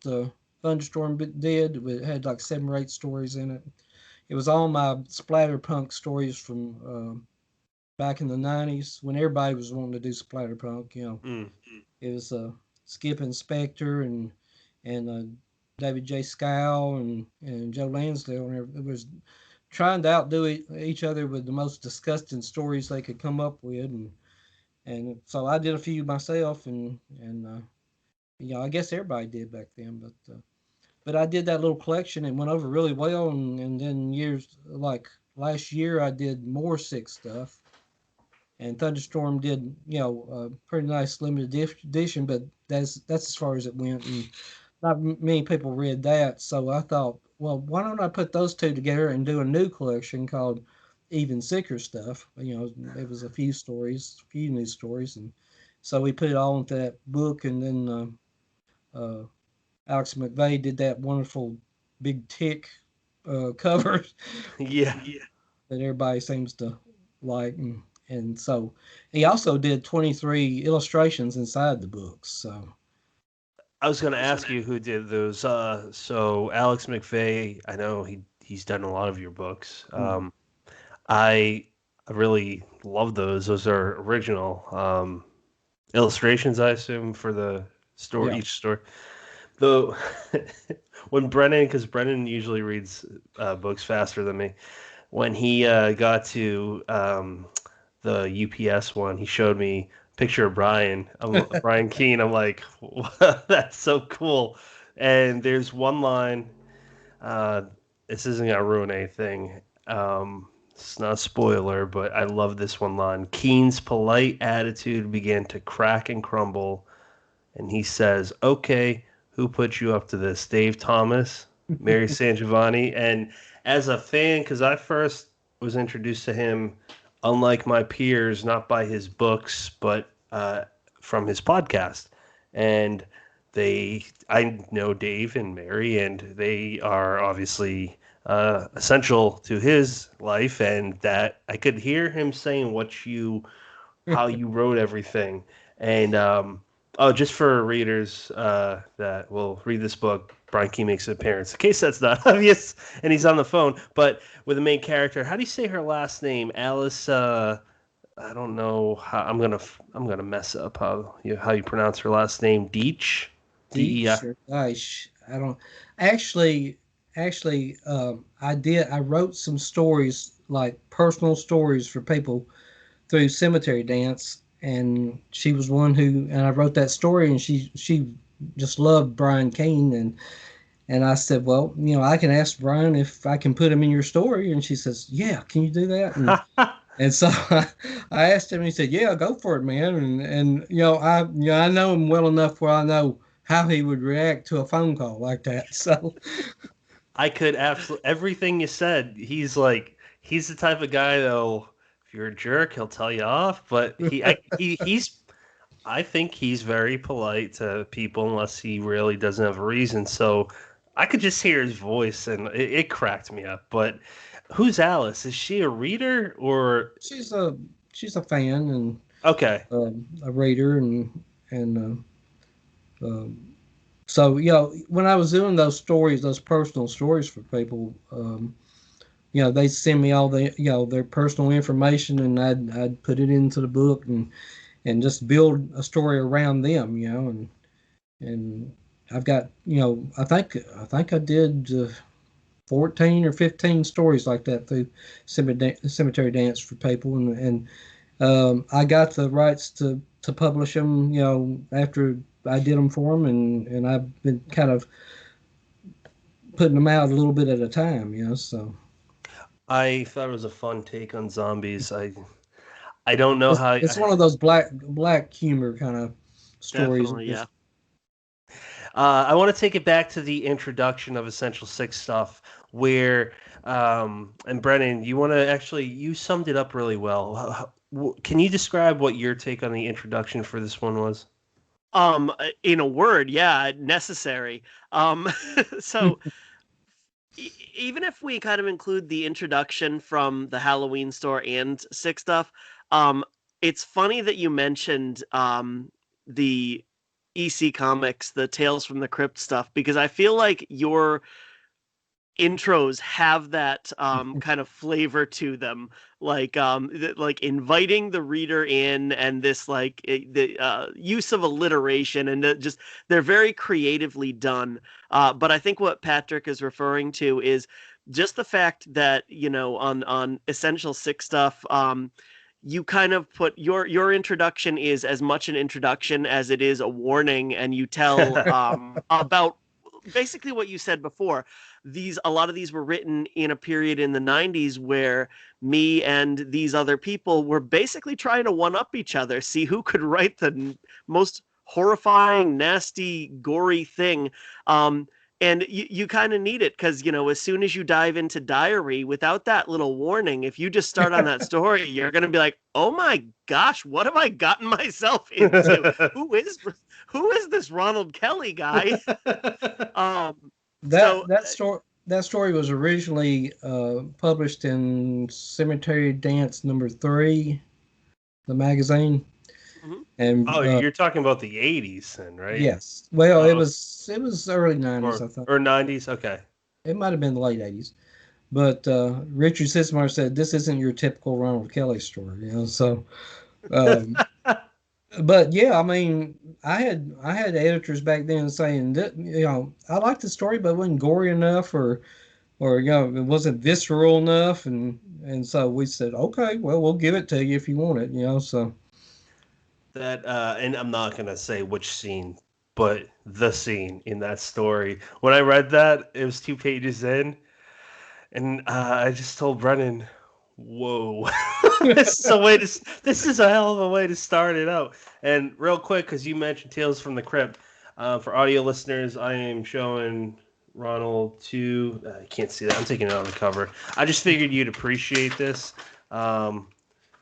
Thunderstorm did. It had like 7 or 8 stories in it. It was all my splatterpunk stories from back in the 90s when everybody was wanting to do splatterpunk. You know, Mm. it was Skip Inspector and David J. Scow and Joe Lansdale, and it was trying to outdo each other with the most disgusting stories they could come up with, and so I did a few myself, and you know, I guess everybody did back then, but I did that little collection and went over really well, and then years like last year I did more sick stuff, and Thunderstorm did, you know, a pretty nice limited edition, but that's as far as it went, and not many people read that. So I thought, well, why don't I put those two together and do a new collection called Even Sicker Stuff? You know, it was a few stories, a few new stories, and so we put it all into that book, and then Alex McVeigh did that wonderful big tick cover Yeah. that everybody seems to like, and so he also did 23 illustrations inside the books. So I was going to ask you who did those. So Alex McVeigh, I know he's done a lot of your books. I really love those. Those are original illustrations, I assume, for the story, yeah, each story. Though when Brennan, because Brennan usually reads books faster than me, when he got to the UPS one, he showed me a picture of Brian Keene. I'm like, that's so cool. And there's one line. Uh, this isn't gonna ruin anything. It's not a spoiler, but I love this one line. Keene's polite attitude began to crack and crumble, and he says, "Okay, who put you up to this? Dave Thomas, Mary Sangiovanni." And as a fan, because I first was introduced to him, unlike my peers, not by his books, but from his podcast. And I know Dave and Mary, and they are obviously essential to his life. And that I could hear him saying how you wrote everything. And oh, just for readers that will read this book, Brian Key makes an appearance. In case that's not obvious, and he's on the phone, but with the main character, how do you say her last name? Alice. I don't know how. I'm gonna mess up how you pronounce her last name. Deech. D-E-I. Deech or Deich. I don't actually I wrote some stories, like personal stories for people through Cemetery Dance, and she was one who, and I wrote that story, and she just loved Brian Keene, and I said, well, you know, I can ask Brian if I can put him in your story, and she says, yeah, can you do that? And so I asked him, and he said, yeah, go for it, man. And you know, I know him well enough where I know how he would react to a phone call like that. So I could absolutely everything you said. He's the type of guy though. If you're a jerk, he'll tell you off. But he's I think he's very polite to people unless he really doesn't have a reason. So I could just hear his voice and it cracked me up. But who's Alice? Is she a reader or she's a fan and okay? a reader, and so you know, when I was doing those stories, those personal stories for people, you know, they send me all the, you know, their personal information, and I'd put it into the book, and just build a story around them, and I've got, I think I did 14 or 15 stories like that through Cemetery Dance for people, and I got the rights to publish them, after I did them for them, and I've been kind of putting them out a little bit at a time, so. I thought it was a fun take on zombies. I don't know how. It's one of those black humor kind of stories. Definitely, yeah. I want to take it back to the introduction of Essential Six stuff, where and Brennan, you summed it up really well. Can you describe what your take on the introduction for this one was? In a word, yeah, necessary. So even if we kind of include the introduction from the Halloween store and Six stuff, it's funny that you mentioned the EC Comics, the Tales from the Crypt stuff, because I feel like your intros have that kind of flavor to them, like inviting the reader in, and this like the use of alliteration, and just they're very creatively done. But I think what Patrick is referring to is just the fact that on Essential Six stuff, you kind of put your introduction is as much an introduction as it is a warning, and you tell about basically what you said before. A lot of these were written in a period in the 90s where me and these other people were basically trying to one up each other, see who could write the most horrifying, nasty, gory thing. And you kind of need it because, as soon as you dive into Diary, without that little warning, if you just start on that story, you're going to be like, oh my gosh, what have I gotten myself into? Who is this Ronald Kelly guy? That story was originally published in Cemetery Dance #3, the magazine. Mm-hmm. And you're talking about the 80s then, right? Yes. Well, it was early 90s, I thought. Or 90s, okay. It might have been the late 80s. But Richard Sismar said this isn't your typical Ronald Kelly story, so but yeah, I mean, I had editors back then saying that, I liked the story, but it wasn't gory enough, or it wasn't visceral enough, and so we said, okay, well, we'll give it to you if you want it, so. That and I'm not gonna say which scene, but the scene in that story. When I read that, it was 2 pages in, and I just told Brennan, "Whoa, this is a hell of a way to start it out." And real quick, because you mentioned Tales from the Crypt, for audio listeners, I am showing Ronald 2. I can't see that. I'm taking it on the cover. I just figured you'd appreciate this.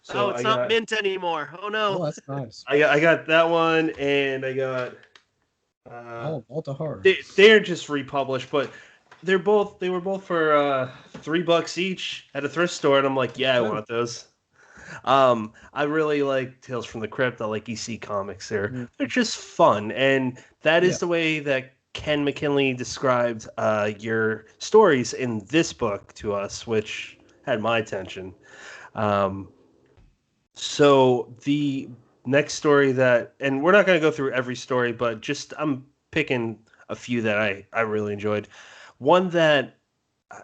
So it's not mint anymore. Oh no! Oh, that's nice. I got that one, and I got. Walter Horror. They're just republished, but they were both for $3 each at a thrift store, and I'm like, yeah, I want those. I really like Tales from the Crypt. I like EC Comics. They're just fun, and that is the way that Ken McKinley described your stories in this book to us, which had my attention. So the next story and we're not going to go through every story, but just I'm picking a few that I really enjoyed. One that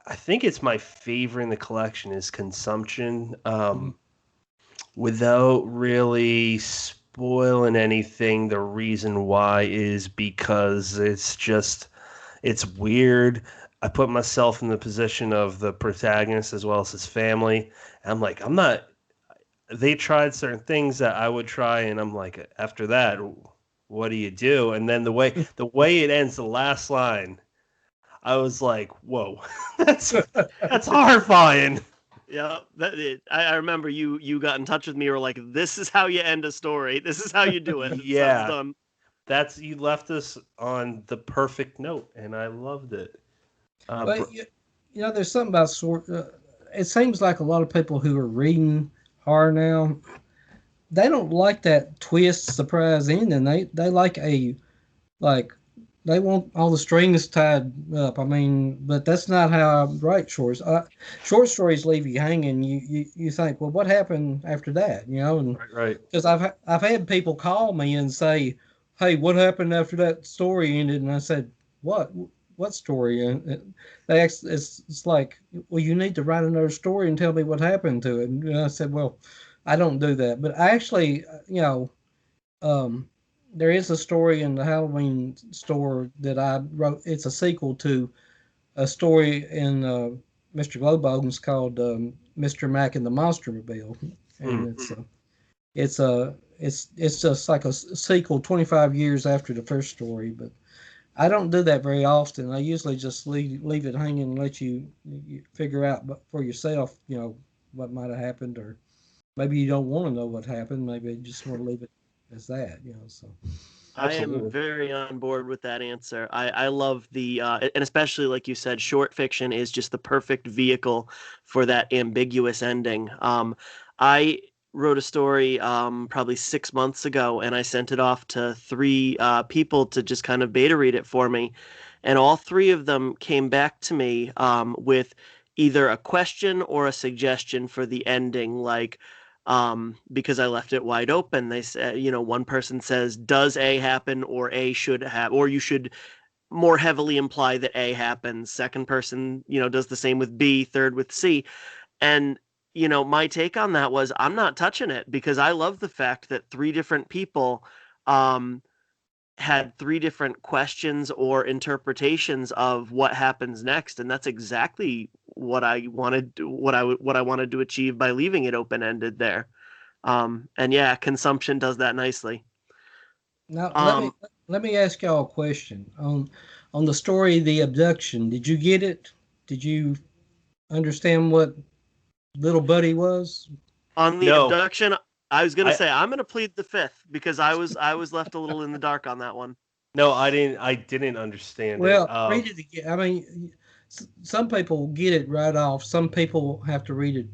I think it's my favorite in the collection is Consumption. Without really spoiling anything, the reason why is because it's weird. I put myself in the position of the protagonist as well as his family. I'm like, they tried certain things that I would try, and I'm like, after that, what do you do? And then the way it ends, the last line, I was like, whoa, that's horrifying. Yeah, I remember you got in touch with me. You were like, this is how you end a story. This is how you do it. Yeah, you left us on the perfect note, and I loved it. But there's something about it seems like a lot of people who are reading horror now, they don't like that twist surprise ending. They like they want all the strings tied up. I mean, but that's not how I write shorts. Short stories leave you hanging. You think, well, what happened after that? You know, and Right, right. because I've had people call me and say, "Hey, what happened after that story ended?" And I said, "What? What story?" And it's like, well, you need to write another story and tell me what happened to it. And I said, well, I don't do that, but I actually, um, there is a story in the Halloween store that I wrote. It's a sequel to a story in Mr. Glowbones called Mr. Mac and the Monster Mobile, and Mm. it's just like a sequel 25 years after the first story. But I don't do that very often. I usually just leave it hanging and let you figure out for yourself, what might have happened, or maybe you don't want to know what happened. Maybe you just want to leave it as that. So I am Absolutely. very on board with that answer. I love and especially like you said, short fiction is just the perfect vehicle for that ambiguous ending. I wrote a story probably 6 months ago, and I sent it off to three people to just kind of beta read it for me, and all three of them came back to me with either a question or a suggestion for the ending, like because I left it wide open. They said, one person says, does A happen, or A should have, or you should more heavily imply that A happens. Second person, does the same with B, third with C. And, my take on that was I'm not touching it because I love the fact that three different people um, had three different questions or interpretations of what happens next, and that's exactly what I wanted, what I wanted to achieve by leaving it open ended there. And yeah, consumption does that nicely. now Um, let me ask y'all a question on the story, the abduction. Did you get it? Did you understand what little buddy was? on the No, abduction, I was gonna I say I'm gonna plead the fifth because I was left a little in the dark on that one. no, I didn't understand it. Well, read it again. I mean, some people get it right off. Some people have to read it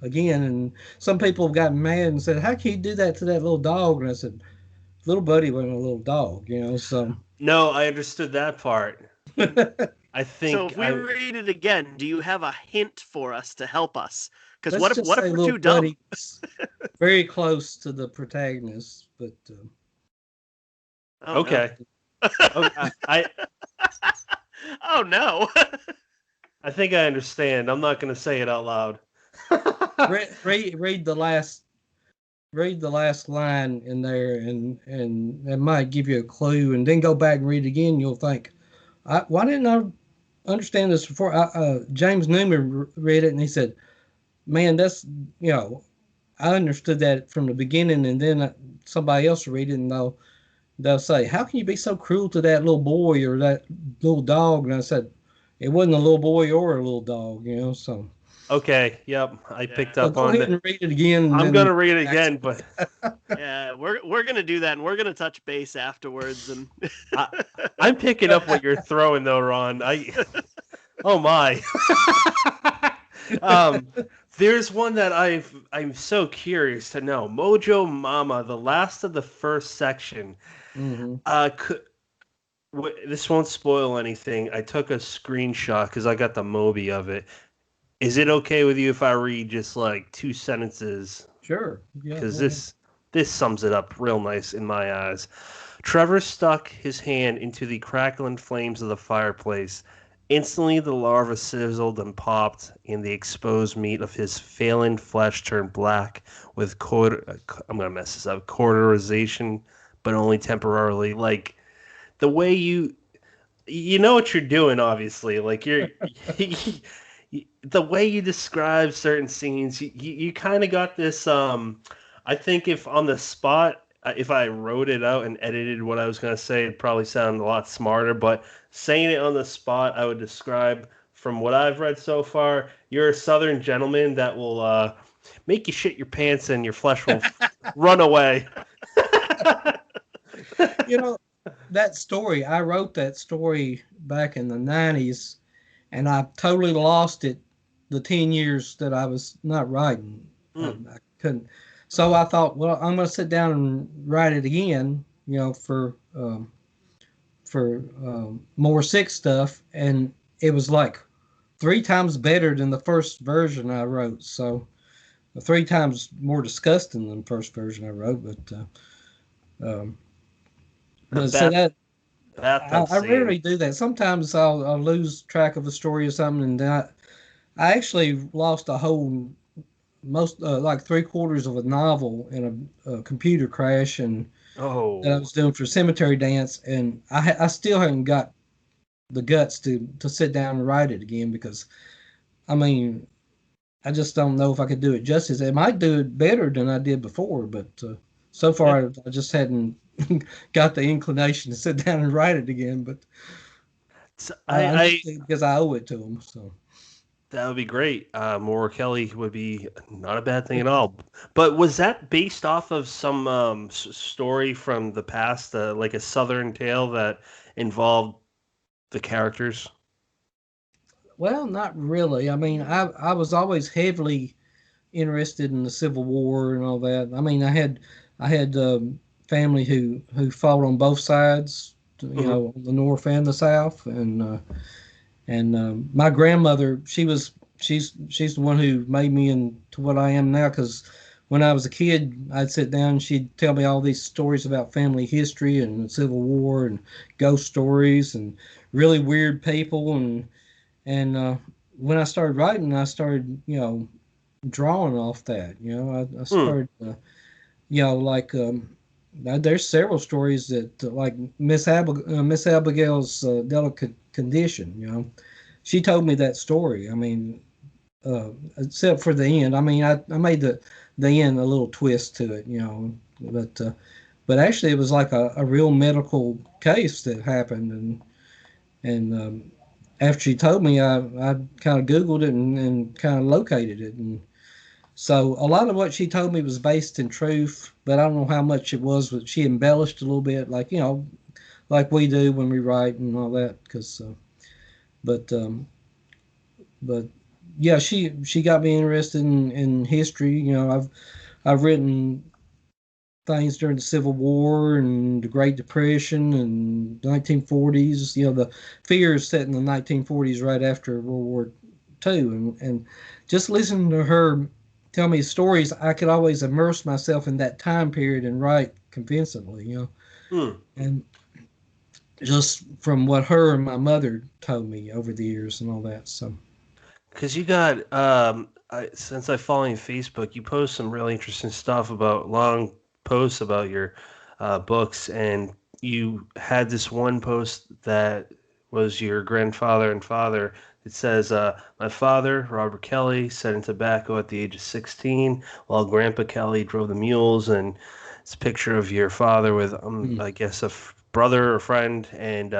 again, and some people have gotten mad and said, "How can you do that to that little dog?" And I said, "Little buddy wasn't a little dog. So No, I understood that part. I So think if we I read it again, do you have a hint for us to help us? Because let's just what if say we're little too dumb? buddy was very close to the protagonist, but Oh no. okay. Okay, Oh no. I think I understand. I'm not going to say it out loud. read the last line in there, and it might give you a clue, and then go back and read it again. You'll think, why didn't I understand this before? James Newman read it, and he said, "Man, that's I understood that from the beginning." And then somebody else will read it, and they'll say, "How can you be so cruel to that little boy or that little dog?" And I said, "It wasn't a little boy or a little dog. So, Okay, yep, I Yeah. picked so up go on ahead that. and read it again, and I'm then gonna read it ask again, but Yeah, we're gonna do that, and we're gonna touch base afterwards. And I, I'm picking up what you're throwing, though, Ron. Oh my. um, there's one that I'm so curious to know. Mojo Mama, the last of the first section. hmm Could, this won't spoil anything. I took a screenshot because I got the Moby of it. Is it okay with you if I read just like two sentences? Sure. Yeah, Because go ahead. this sums it up real nice in my eyes. Trevor stuck his hand into the crackling flames of the fireplace. Instantly, the larva sizzled and popped, and the exposed meat of his failing flesh turned black with I'm gonna mess this up. Cauterization, but only temporarily. Like the way you know what you're doing, obviously. Like you're the way you describe certain scenes, you kind of got this. I think if on the spot, if I wrote it out and edited what I was gonna say, it'd probably sound a lot smarter. But saying it on the spot, I would describe from what I've read so far, you're a Southern gentleman that will make you shit your pants and your flesh will run away. You know, that story, I wrote that story back in the 90s, and I totally lost it the 10 years that I was not writing. Hmm. I couldn't. So I thought, well, I'm going to sit down and write it again, for more sick stuff, and it was like 3 times better than the first version I wrote. So 3 times more disgusting than the first version I wrote. Um, The but so that bathtub I scene. rarely do that. Sometimes I'll lose track of a story or something, and then I actually lost a whole most like 3/4 of a novel in a computer crash and that I Oh, was doing for Cemetery Dance, and I still haven't got the guts to sit down and write it again because I mean I just don't know if I could do it justice. I might do it better than I did before, but so yeah. far I just hadn't got the inclination to sit down and write it again. But So I need to because I owe it to them. So that would be great. More Kelly would be not a bad thing at all. But was that based off of some story from the past, like a Southern tale that involved the characters? well, not really. I mean, I was always heavily interested in the Civil War and all that. I mean, I had family who fought on both sides, you Hmm. know, the North and the South, and my grandmother, she's the one who made me into what I am now. Because when I was a kid, I'd sit down and she'd tell me all these stories about family history and the Civil War and ghost stories and really weird people and when I started writing, I started drawing off that. I Hmm. started like there's several stories that like Miss Abigail's delicate condition. She told me that story. I mean, except for the end. I mean, I made the end a little twist to it, but actually it was like a real medical case that happened, and after she told me, I kind of Googled it and kind of located it, and so a lot of what she told me was based in truth, but I don't know how much it was. But she embellished a little bit, like like we do when we write and all that. But but yeah, she got me interested in history. I've written things during the Civil War and the Great Depression and 1940s. The fears set in the 1940s right after World War II, and just listening to her tell me stories, I could always immerse myself in that time period and write convincingly. Hmm. And just from what her and my mother told me over the years and all that. So Because you got, since I follow you on Facebook, you post some really interesting stuff about long posts about your books, and you had this one post that was your grandfather and father. It says, "My father, Robert Kelly, selling tobacco at the age of 16, while Grandpa Kelly drove the mules." And it's a picture of your father with, mm. I guess, brother or friend, and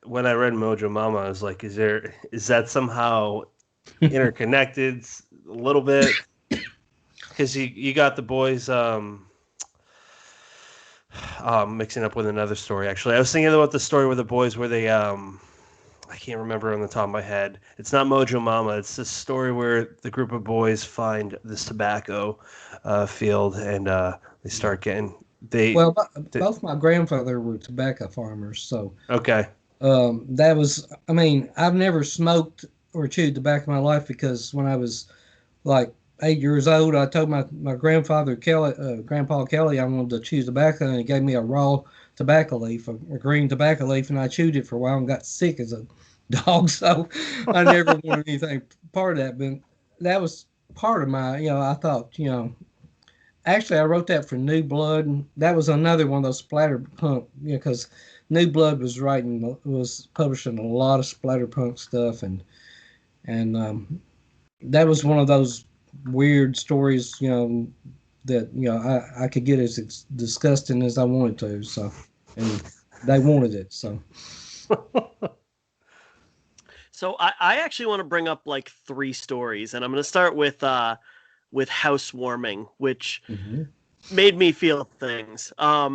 when I read Mojo Mama, I was like, is that somehow interconnected a little bit? Because you got the boys mixing up with another story. Actually, I was thinking about the story with the boys where they I can't remember on the top of my head. It's not Mojo Mama. It's this story where the group of boys find this tobacco field and they start getting well, they both my grandfather were tobacco farmers, so okay. that was. I mean, I've never smoked or chewed tobacco in my life because when I was like 8 years old, I told my grandfather Kelly, Grandpa Kelly, I wanted to chew tobacco, and he gave me a raw tobacco leaf, a green tobacco leaf, and I chewed it for a while and got sick as a dog. So I never wanted anything part of that. But that was part of my, I thought, actually I wrote that for New Blood. And that was another one of those splatterpunk, because New Blood was publishing a lot of splatterpunk stuff, and that was one of those weird stories, that I could get as disgusting as I wanted to. So, and they wanted it. So, So I actually want to bring up like three stories, and I'm going to start with housewarming, which mhm. made me feel things. That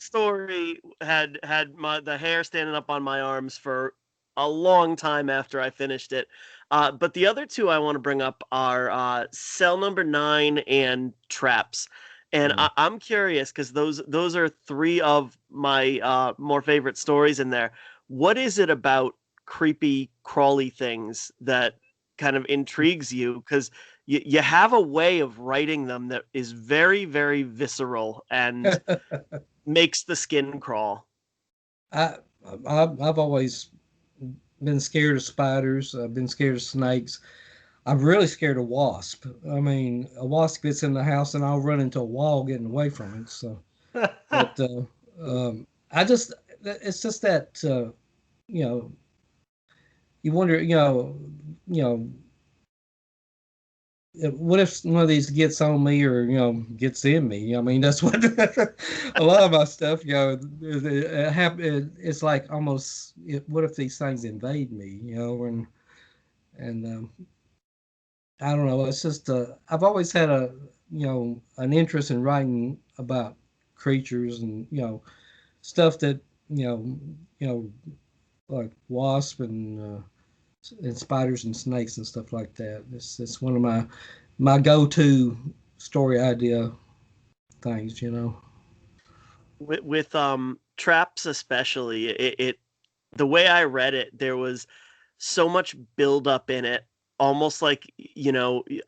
story had the hair standing up on my arms for a long time after I finished it. But the other two I want to bring up are Cell Number 9 and Traps. And I'm curious because those are three of my more favorite stories in there. What is it about creepy, crawly things that kind of intrigues you? Because you have a way of writing them that is very, very visceral and makes the skin crawl. I, I've always been scared of spiders. I've been scared of snakes. I'm really scared of wasp. I mean, a wasp gets in the house and I'll run into a wall getting away from it. So, but I just, it's just that you know, you wonder, you know, what if one of these gets on me or gets in me? I mean, that's what a lot of my stuff. It's like almost. What if these things invade me? And I don't know. It's just I've always had an interest in writing about creatures and stuff that you know you know like wasp and spiders and snakes and stuff like that. It's one of my go-to story idea things. With traps especially, it the way I read it, there was so much build up in it, almost like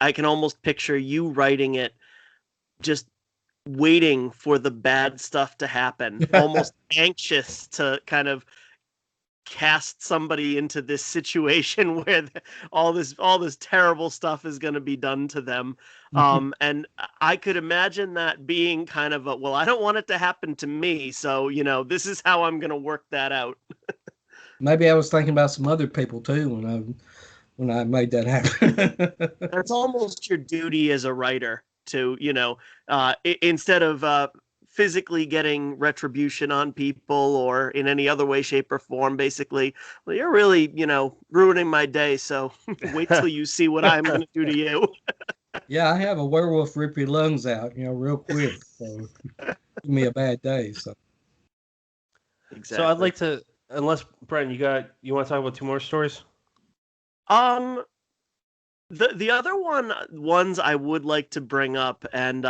I can almost picture you writing it just waiting for the bad stuff to happen, almost anxious to kind of cast somebody into this situation where all this terrible stuff is going to be done to them. And I could imagine that being kind of well, I don't want it to happen to me, so this is how I'm going to work that out. Maybe I was thinking about some other people too when I made that happen. That's almost your duty as a writer to instead of physically getting retribution on people or in any other way, shape, or form, basically, well, you're really, ruining my day. So wait till you see what I'm going to do to you. Yeah, I have a werewolf rip your lungs out, real quick. So give me a bad day. So exactly. So I'd like to, unless Brent, you want to talk about two more stories? The other ones I would like to bring up, and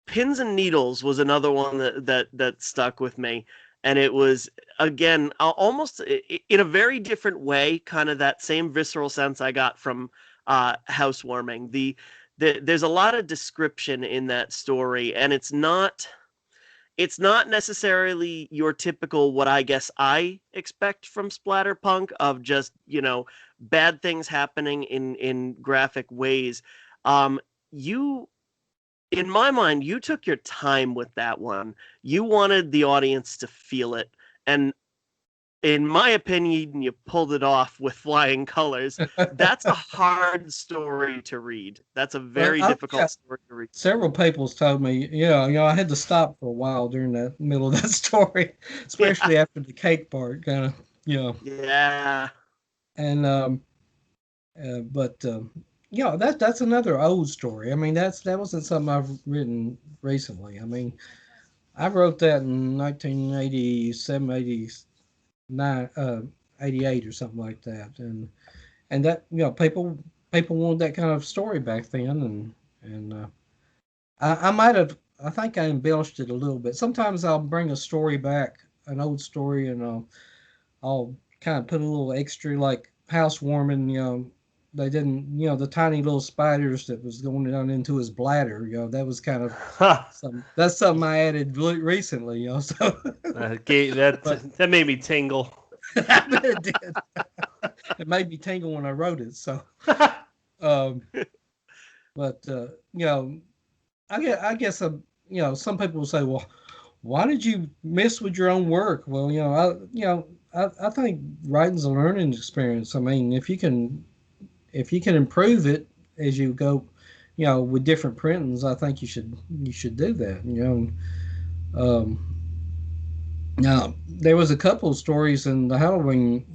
Pins and Needles was another one that stuck with me, and it was again almost in a very different way, kind of that same visceral sense I got from Housewarming. There's a lot of description in that story, and it's not necessarily your typical what I guess I expect from splatterpunk of just bad things happening in graphic ways. You In my mind, you took your time with that one. You wanted the audience to feel it. And in my opinion, you pulled it off with flying colors. That's a hard story to read. That's a very difficult story to read. Several people's told me, I had to stop for a while during the middle of that story, especially after the cake part, kind of, Yeah. And that's another old story. I mean, that wasn't something I've written recently. I mean, I wrote that in 1987, 89, 88 or something like that, and that people wanted that kind of story back then, and I might have. I think I embellished it a little bit. Sometimes I'll bring a story back, an old story, and I'll kind of put a little extra, like housewarming. They didn't, the tiny little spiders that was going down into his bladder. That was kind of that's something I added recently. So that made me tingle. It did. It made me tingle when I wrote it. So, but I guess some people will say, well, why did you mess with your own work? Well, I think writing's a learning experience. I mean, if you can improve it as you go, with different printings, I think you should do that. Now there was a couple of stories in the Halloween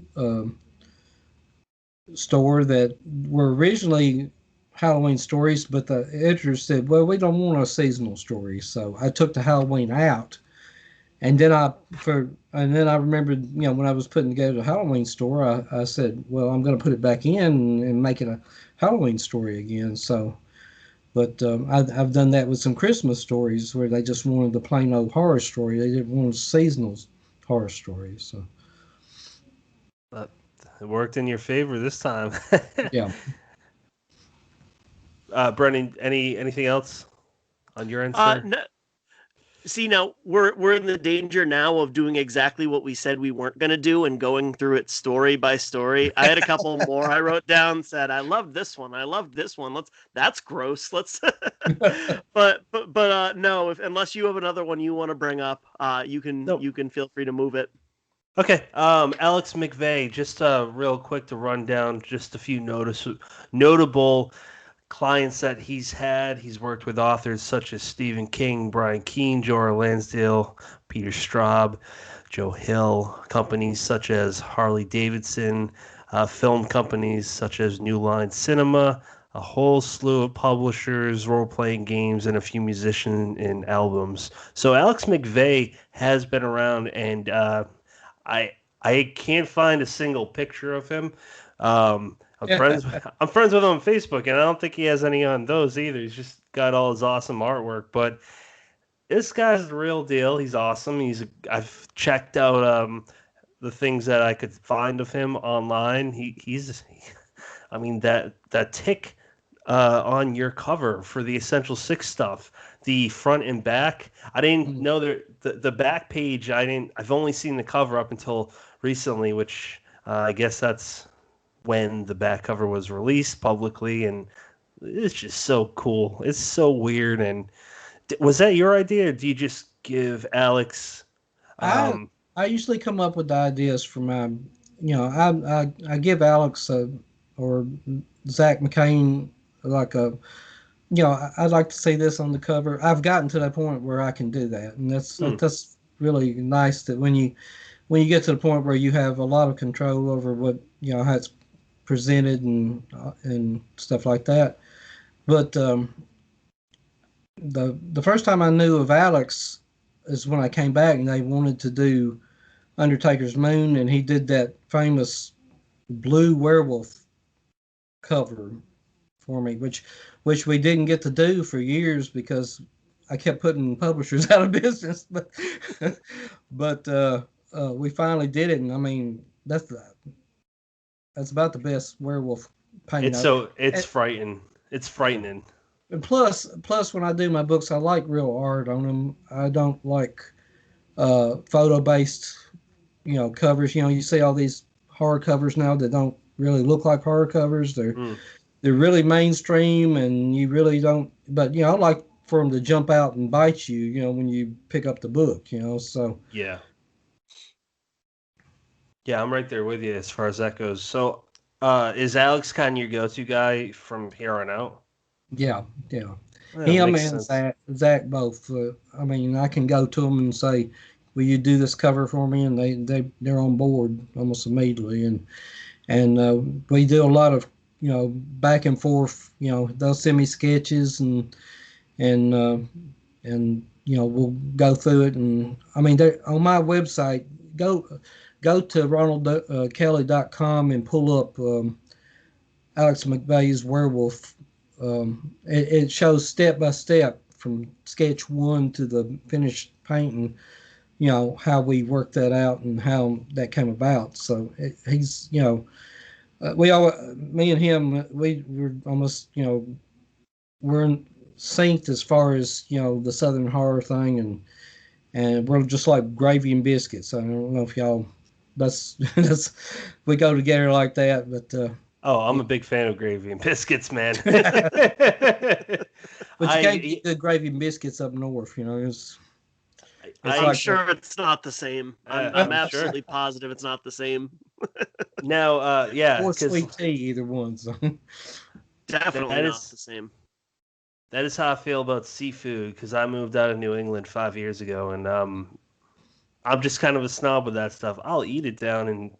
store that were originally Halloween stories, but the editor said, well, we don't want a seasonal story. So I took the Halloween out. And then I remembered, when I was putting together the Halloween store, I said, well, I'm going to put it back in and make it a Halloween story again. So But I've done that with some Christmas stories where they just wanted the plain old horror story. They didn't want a seasonal horror story. So But it worked in your favor this time. yeah. Brennan, anything else on your end, sir? No, see, now we're in the danger now of doing exactly what we said we weren't going to do and going through it story by story. I had a couple more I wrote down, said I loved this one. I loved this one. That's gross. Let's but no, unless you have another one you want to bring up, you can feel free to move it. Okay, Alex McVeigh, just real quick to run down just a few notable clients that he's had. He's worked with authors such as Stephen King, Brian Keene, Joe Lansdale, Peter Straub, Joe Hill, companies such as Harley Davidson, film companies such as New Line Cinema, a whole slew of publishers, role-playing games, and a few musicians and albums. So Alex McVeigh has been around, and I can't find a single picture of him. I'm friends with him on Facebook, and I don't think he has any on those either. He's just got all his awesome artwork. But this guy's the real deal. He's awesome. I've checked out the things that I could find of him online. I mean that tick on your cover for the Essential Six stuff, the front and back. I didn't know the back page. I've only seen the cover up until recently, which I guess that's when the back cover was released publicly, and it's just so cool. It's so weird. And was that your idea, or do you just give Alex? I usually come up with the ideas for my, I give Alex or Zach McCain like I'd like to see this on the cover. I've gotten to that point where I can do that, and that's really nice that when you get to the point where you have a lot of control over what how it's presented and stuff like that. But the first time I knew of Alex is when I came back and they wanted to do Undertaker's Moon, and he did that famous blue werewolf cover for me, which we didn't get to do for years because I kept putting publishers out of business. But we finally did it, and I mean that's about the best werewolf painting. It's frightening. It's frightening. And plus, when I do my books, I like real art on them. I don't like photo-based, covers. You see all these horror covers now that don't really look like horror covers. They're really mainstream, and you really don't. But I like for them to jump out and bite you. When you pick up the book. So yeah. Yeah, I'm right there with you as far as that goes. So, is Alex kind of your go-to guy from here on out? Yeah. Him and Zach both. I mean, I can go to them and say, "Will you do this cover for me?" And they're on board almost immediately. And we do a lot of back and forth. They'll send me sketches and we'll go through it. And I mean, on my website, go to ronaldkelly.com and pull up Alex McVeigh's werewolf. It shows step by step from sketch one to the finished painting, how we worked that out and how that came about. So he's, me and him, we're almost, we're synced as far as, the Southern horror thing, and we're just like gravy and biscuits. I don't know if y'all, that's we go together like that, but I'm a big fan of gravy and biscuits, man. But you can't get good gravy and biscuits up north, I'm like sure it's not the same. I'm absolutely positive it's not the same. Now, yeah, or sweet tea, either one. So. Definitely not the same. That is how I feel about seafood, because I moved out of New England 5 years ago, and I'm just kind of a snob with that stuff. I'll eat it down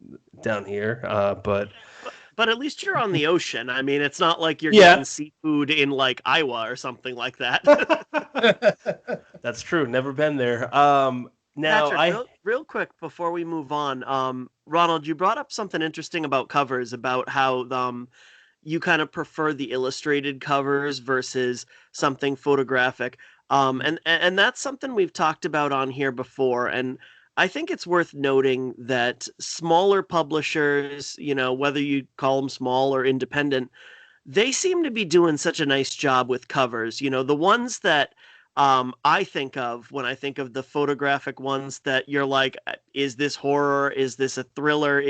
here, but at least you're on the ocean. I mean, it's not like you're getting seafood in like Iowa or something like that. That's true. Never been there. Now, Patrick, real quick before we move on, Ronald, you brought up something interesting about covers, about how you kind of prefer the illustrated covers versus something photographic. And that's something we've talked about on here before. And I think it's worth noting that smaller publishers, whether you call them small or independent, they seem to be doing such a nice job with covers. The ones that I think of when I think of the photographic ones that you're like, is this horror? Is this a thriller?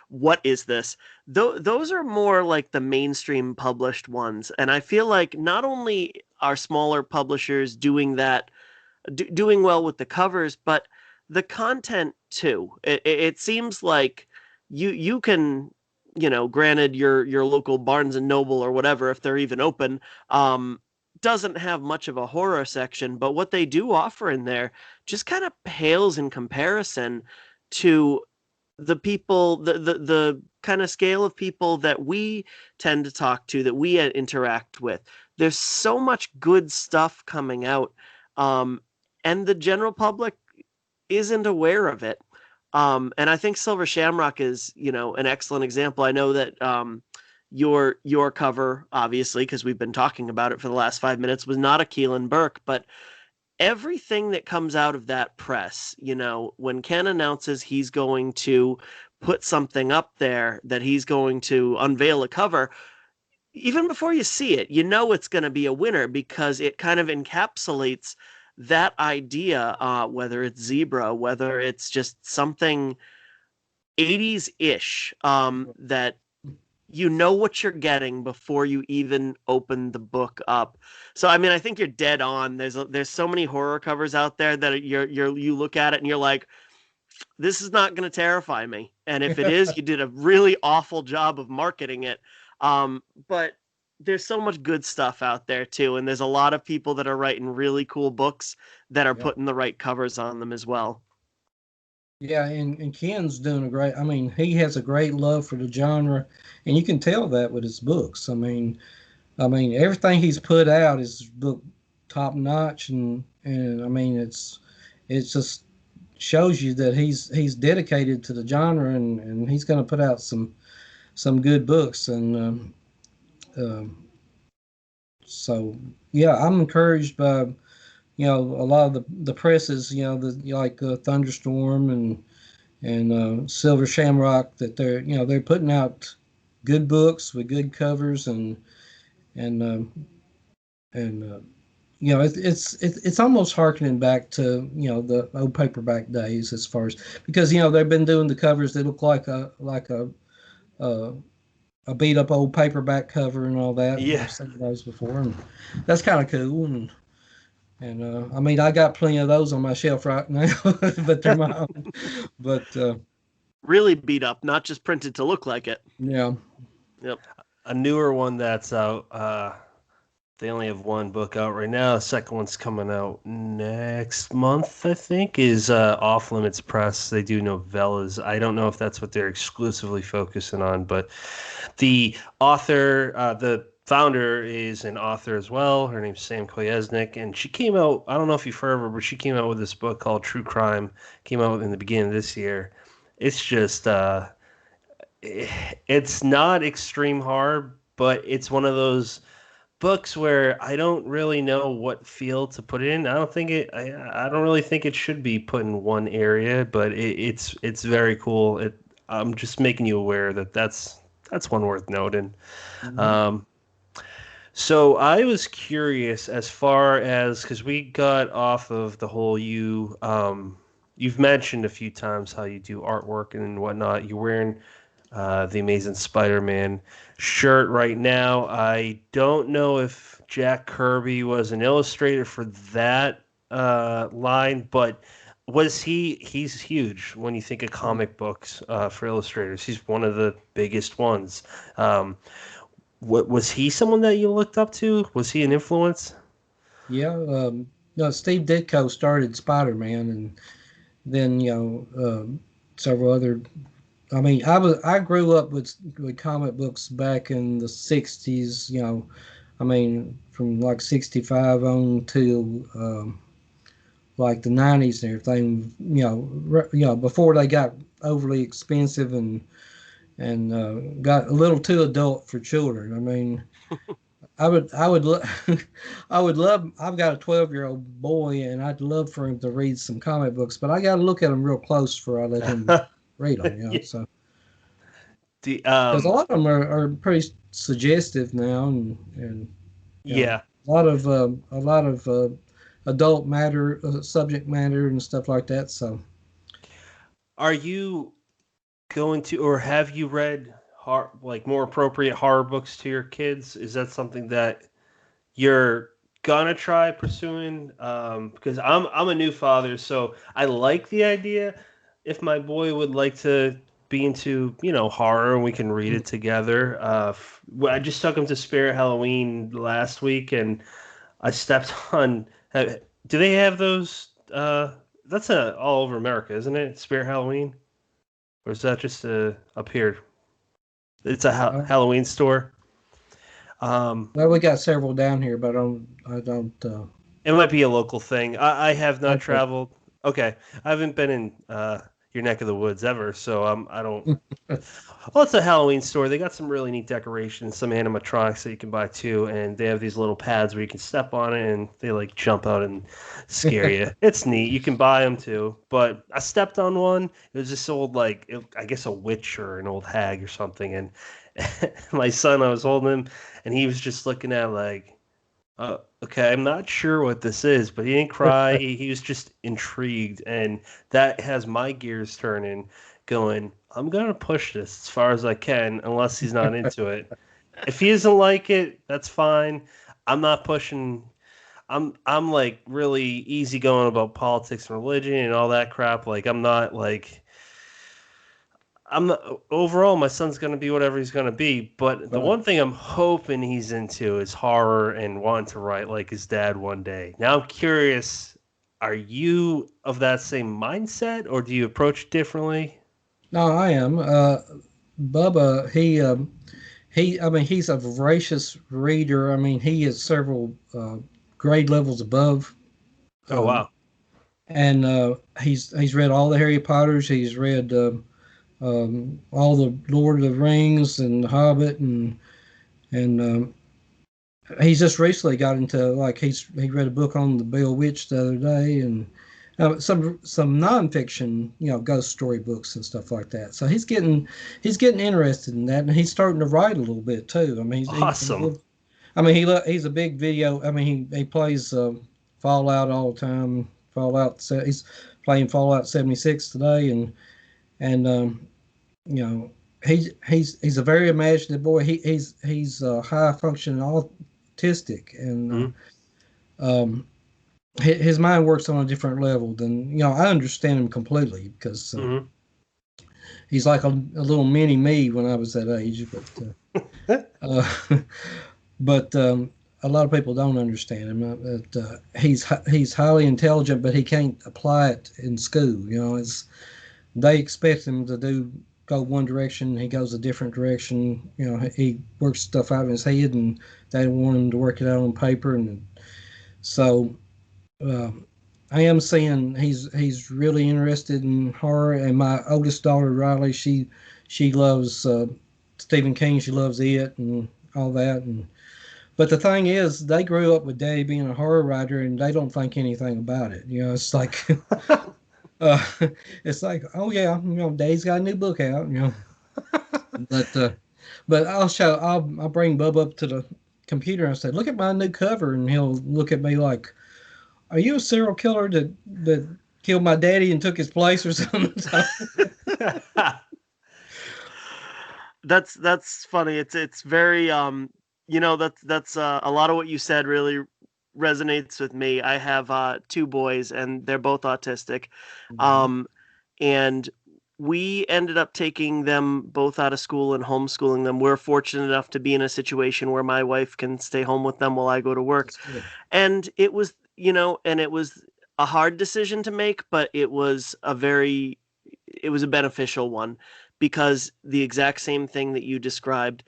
What is this? Those are more like the mainstream published ones. And I feel like not only are smaller publishers doing that, doing well with the covers, but the content too. It seems like you can, granted your local Barnes and Noble or whatever, if they're even open, doesn't have much of a horror section, but what they do offer in there just kind of pales in comparison to the people, the kind of scale of people that we tend to talk to, that we interact with. There's so much good stuff coming out, and the general public isn't aware of it. And I think Silver Shamrock is, an excellent example. I know that your cover, obviously, because we've been talking about it for the last 5 minutes, was not a Keelan Burke, but everything that comes out of that press, when Ken announces he's going to put something up there, that he's going to unveil a cover, even before you see it, it's going to be a winner because it kind of encapsulates that idea, whether it's zebra, whether it's just something 80s-ish, that what you're getting before you even open the book up. So I mean, I think you're dead on. There's so many horror covers out there that you look at it and you're like, this is not going to terrify me. And if it is, you did a really awful job of marketing it. But there's so much good stuff out there too, and there's a lot of people that are writing really cool books that are putting the right covers on them as well. Yeah, and Ken's doing he has a great love for the genre, and you can tell that with his books. I mean everything he's put out is book top notch, and I mean it's just shows you that he's dedicated to the genre, and he's going to put out some good books, and so yeah, I'm encouraged by a lot of the presses, like Thunderstorm and Silver Shamrock, that they're putting out good books with good covers, and it's almost harkening back to the old paperback days, as far as, because they've been doing the covers that look like a beat up old paperback cover and all that. Yeah, I've seen those before, and that's kind of cool. And I mean, I got plenty of those on my shelf right now, but they're my own. But really beat up, not just printed to look like it. Yeah. Yep. A newer one that's out. They only have one book out right now. The second one's coming out next month, I think, is Off Limits Press. They do novellas. I don't know if that's what they're exclusively focusing on, but the author, the founder, is an author as well. Her name's Sam Koyesnik, and she came out, I don't know if you've heard of her, but she came out with this book called True Crime. Came out in the beginning of this year. It's just, it's not extreme horror, but it's one of those books where I don't really know what field to put it in. I don't really think it should be put in one area, but it's very cool. I'm just making you aware that that's one worth noting. Mm-hmm. So I was curious, as far as, because we got off of the whole you've mentioned a few times how you do artwork and whatnot. You're wearing the Amazing Spider-Man shirt right now. I don't know if Jack Kirby was an illustrator for that line, but he's huge when you think of comic books for illustrators. He's one of the biggest ones. What was he someone that you looked up to? Was he an influence? Yeah, Steve Ditko started Spider-Man, and then several other. I mean, I grew up with comic books back in the 60s, I mean, from like 65 on to like the 90s and everything, before they got overly expensive and and got a little too adult for children. I mean, I would I would love. I've got a 12-year-old boy, and I'd love for him to read some comic books, but I got to look at them real close before I let him read them. You know, Yeah. so The because a lot of them are pretty suggestive now, and you know, yeah. a lot of adult matter, subject matter, and stuff like that. So Are you going to, or have you read like more appropriate horror books to your kids? Is that something that you're gonna try pursuing? Because I'm a new father, so I like the idea. If my boy would like to be into horror and we can read it together. I just took him to Spirit Halloween last week, and I stepped on. Do they have those? That's all over America, isn't it? Spirit Halloween, or is that just up here? It's a uh, Halloween store. well, we got several down here, but I don't. It might be a local thing. I have not Okay. traveled. Okay, I haven't been in your neck of the woods ever, so I don't. Well, it's a Halloween store. They got some really neat decorations, some animatronics that you can buy too, and they have these little pads where you can step on it and they like jump out and scare you. It's neat. You can buy them too. But I stepped on one. It was this old I guess a witch or an old hag or something, and my son, I was holding him, and he was just looking at like. Okay, I'm not sure what this is, but he didn't cry. He was just intrigued, and that has my gears turning, going, I'm going to push this as far as I can, unless he's not into it. If he doesn't like it, that's fine. I'm not pushing. I'm like really easygoing about politics and religion and all that crap. Like I'm not like I'm not, overall, my son's going to be whatever he's going to be. But the Right. one thing I'm hoping he's into is horror and wanting to write like his dad one day. Now I'm curious, are you of that same mindset or do you approach differently? No, I am. Bubba, I mean, he's a voracious reader. I mean, he is several grade levels above, Oh, um, wow. and he's read all the Harry Potters. He's read all the Lord of the Rings and The Hobbit, and he's just recently got into like he read a book on the Bell Witch the other day, and some nonfiction, ghost story books and stuff like that. So he's getting interested in that, and he's starting to write a little bit too. I mean, Awesome. I mean, he's a big video. I mean, he plays Fallout all the time. He's playing Fallout 76 today, and you know, he's a very imaginative boy. He's high functioning autistic, and Mhm. um, his mind works on a different level than I understand him completely because Mhm. he's like a little mini me when I was that age, uh, but a lot of people don't understand him. He's highly intelligent, but he can't apply it in school. They expect him to go one direction, he goes a different direction. He works stuff out in his head, and they want him to work it out on paper, and so. Um, I am seeing he's really interested in horror, and my oldest daughter Riley, she loves Stephen King. She loves it and all that. And but the thing is, they grew up with Daddy being a horror writer, and they don't think anything about it. It's like uh, it's like, oh yeah, Daddy's got a new book out. But I'll bring Bub up to the computer and say, look at my new cover, and he'll look at me like, are you a serial killer that killed my daddy and took his place or something? That's funny. It's very that's a lot of what you said really resonates with me. I have two boys and they're both autistic. Mhm. Um and we ended up taking them both out of school and homeschooling them. We're fortunate enough to be in a situation where my wife can stay home with them while I go to work. That's good. And it was a hard decision to make, but it was a beneficial one because the exact same thing that you described,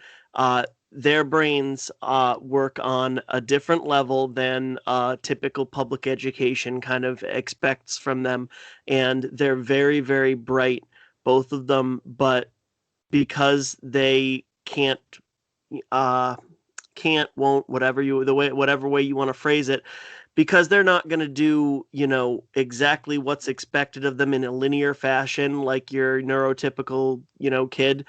their brains work on a different level than typical public education kind of expects from them. And they're very, very bright, both of them, but because they won't, whatever way you want to phrase it, because they're not going to do, exactly what's expected of them in a linear fashion, like your neurotypical, kid.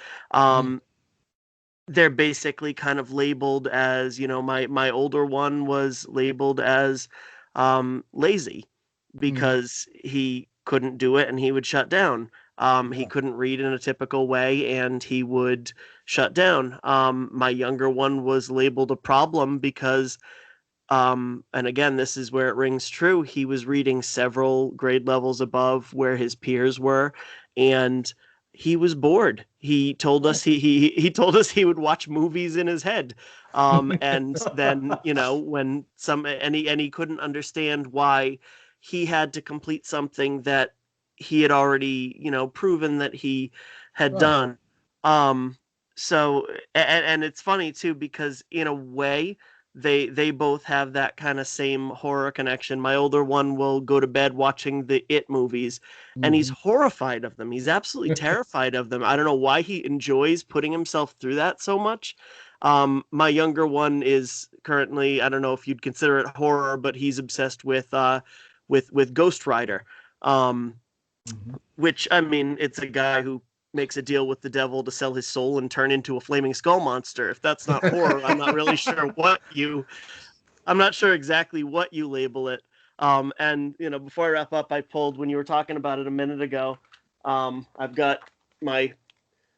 They're basically kind of labeled as, my older one was labeled as lazy because he couldn't do it and he would shut down. He couldn't read in a typical way and he would shut down. My younger one was labeled a problem because, and again, this is where it rings true, he was reading several grade levels above where his peers were, and he was bored. He told us he told us he would watch movies in his head, and then when he couldn't understand why he had to complete something that he had already proven that he had done. So and it's funny too, because in a way they both have that kind of same horror connection. My older one will go to bed watching the It movies, and he's horrified of them. He's absolutely terrified of them. I don't know why he enjoys putting himself through that so much. My younger one is currently, I don't know if you'd consider it horror, but he's obsessed with Ghost Rider, which, I mean, it's a guy who makes a deal with the devil to sell his soul and turn into a flaming skull monster. If that's not horror, I'm not really sure I'm not sure exactly what you label it. And before I wrap up, I pulled, when you were talking about it a minute ago, I've got my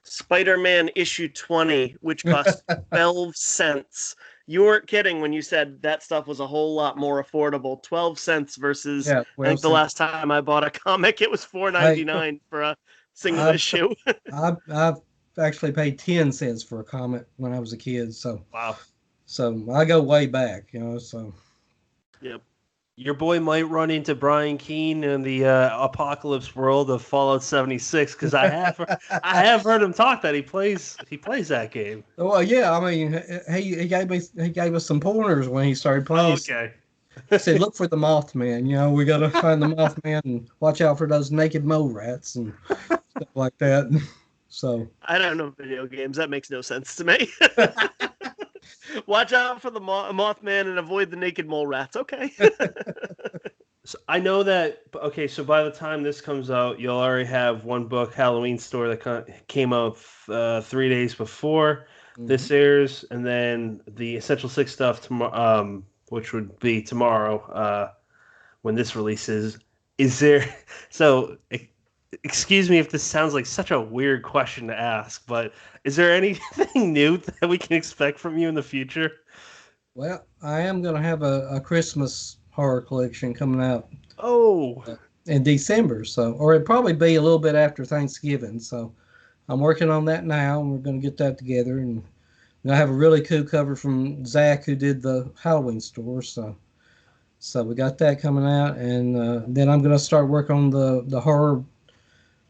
Spider-Man issue 20, which cost 12 cents. You weren't kidding when you said that stuff was a whole lot more affordable. 12 cents versus, I think the last time I bought a comic, it was $4.99 for a single issue. I've actually paid 10 cents for a comic when I was a kid. So wow. So I go way back, so. Yep. Your boy might run into Brian Keene in the apocalypse world of Fallout 76, because I have heard him talk that he plays that game. Well, yeah, I mean, he gave us some pointers when he started playing. Oh, okay. He said, look for the Mothman. We got to find the Mothman and watch out for those naked mole rats and stuff like that. So I don't know video games. That makes no sense to me. Watch out for the Mothman and avoid the naked mole rats. Okay. So I know that. Okay, so by the time this comes out, you'll already have one book, Halloween Store, that came out 3 days before this airs, and then the Essential Six stuff tomorrow, which would be tomorrow when this releases. Is there? So, excuse me if this sounds like such a weird question to ask, but is there anything new that we can expect from you in the future? Well, I am going to have a Christmas horror collection coming out. Oh. In December, or it'd probably be a little bit after Thanksgiving. So I'm working on that now, and we're going to get that together. And I have a really cool cover from Zach, who did the Halloween Store. So we got that coming out, and then I'm going to start working on the horror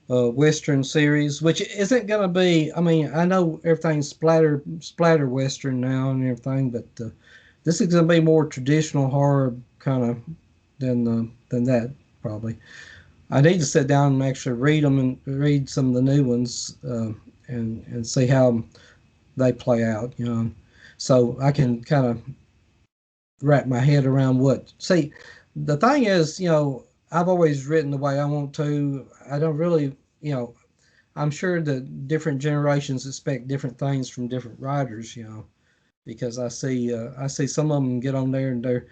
Western series, which isn't going to be, I mean, I know everything's splatter Western now and everything, but this is going to be more traditional horror kind of than that, probably. I need to sit down and actually read them and read some of the new ones and see how they play out, so I can kind of wrap my head around see, the thing is, I've always written the way I want to. I don't really, I'm sure that different generations expect different things from different writers, because I see some of them get on there and they're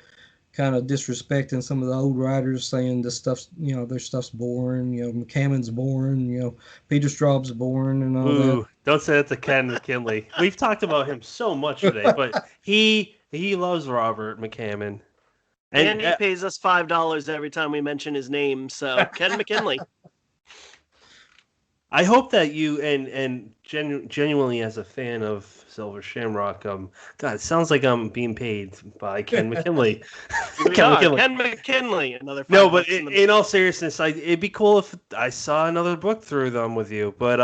kind of disrespecting some of the old writers, saying this stuff's, their stuff's boring, McCammon's boring, Peter Straub's boring and all that. Don't say that to Ken McKinley. We've talked about him so much today, but he loves Robert McCammon. And he pays us $5 every time we mention his name. So Ken McKinley. I hope that you and genuinely as a fan of Silver Shamrock, God, it sounds like I'm being paid by Ken McKinley. Ken McKinley, another. No, but in all seriousness, it'd be cool if I saw another book through them with you. But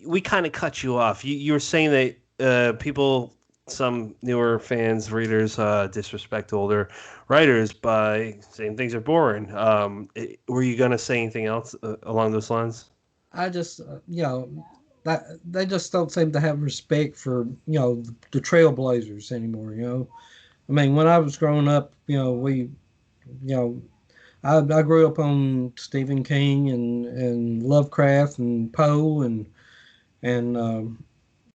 we kind of cut you off. You were saying that people. Some newer fans, readers, disrespect older writers by saying things are boring. Were you going to say anything else along those lines? I just, that they just don't seem to have respect for the trailblazers anymore. I mean, when I was growing up, you know I grew up on Stephen King and Lovecraft and Poe and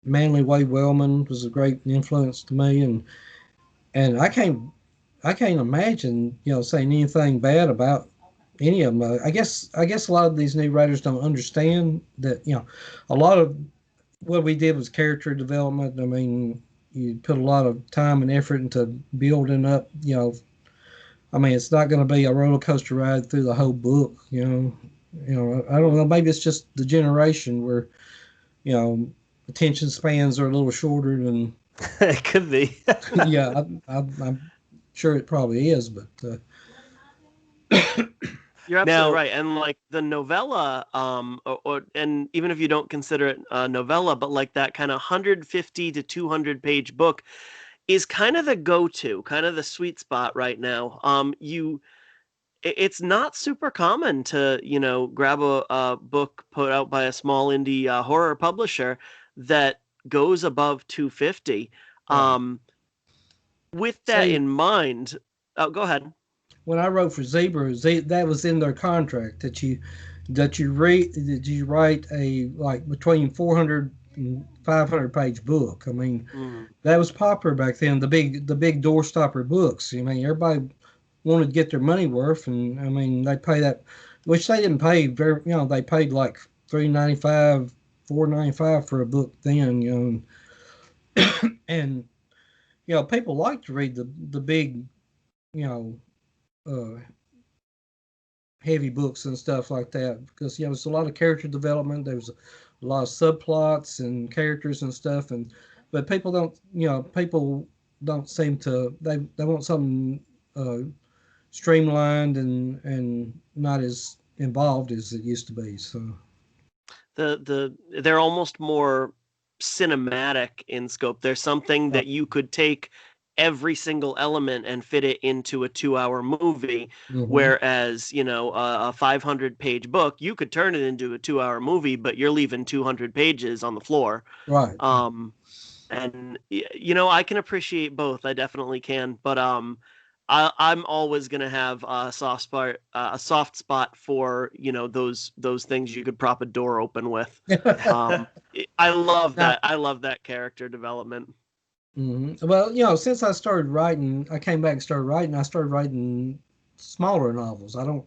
Manly Wade Wellman was a great influence to me, and I can't imagine saying anything bad about any of them. I guess a lot of these new writers don't understand that a lot of what we did was character development. I mean, you put a lot of time and effort into building up. I mean, it's not going to be a roller coaster ride through the whole book. I don't know. Maybe it's just the generation where you know attention spans are a little shorter than. It could be. Yeah, I'm sure it probably is, but You're absolutely Now, right. And like the novella, and even if you don't consider it a novella, but like that kind of 150 to 200 page book is kind of the go-to, kind of the sweet spot right now. It's not super common to, grab a book put out by a small indie horror publisher that goes above 250. right. With that See, in mind, oh, go ahead. when I wrote for Zebra, that was in their contract that you write a like between 400 and 500 page book. I mean, Mm. that was popular back then. The big door stopper books. I mean, everybody wanted to get their money worth, and I mean, they pay that, which they didn't pay very. They paid like $3.95, $4.95 for a book then. And people like to read the big, you know, uh, heavy books and stuff like that because there's a lot of character development. There's a lot of subplots and characters and stuff, and but people don't seem to they want something uh, streamlined and not as involved as it used to be. So They're almost more cinematic in scope. There's something uh, that you could take every single element and fit it into a 2 hour movie, mhm. whereas a 500 page book you could turn it into a 2 hour movie, but you're leaving 200 pages on the floor. Right. And I can appreciate both. I definitely can, but I'm always gonna have a soft spot for those things you could prop a door open with. Um, I love Now, that. I love that character development. well, since I started writing, I came back and started writing. I started writing smaller novels. I don't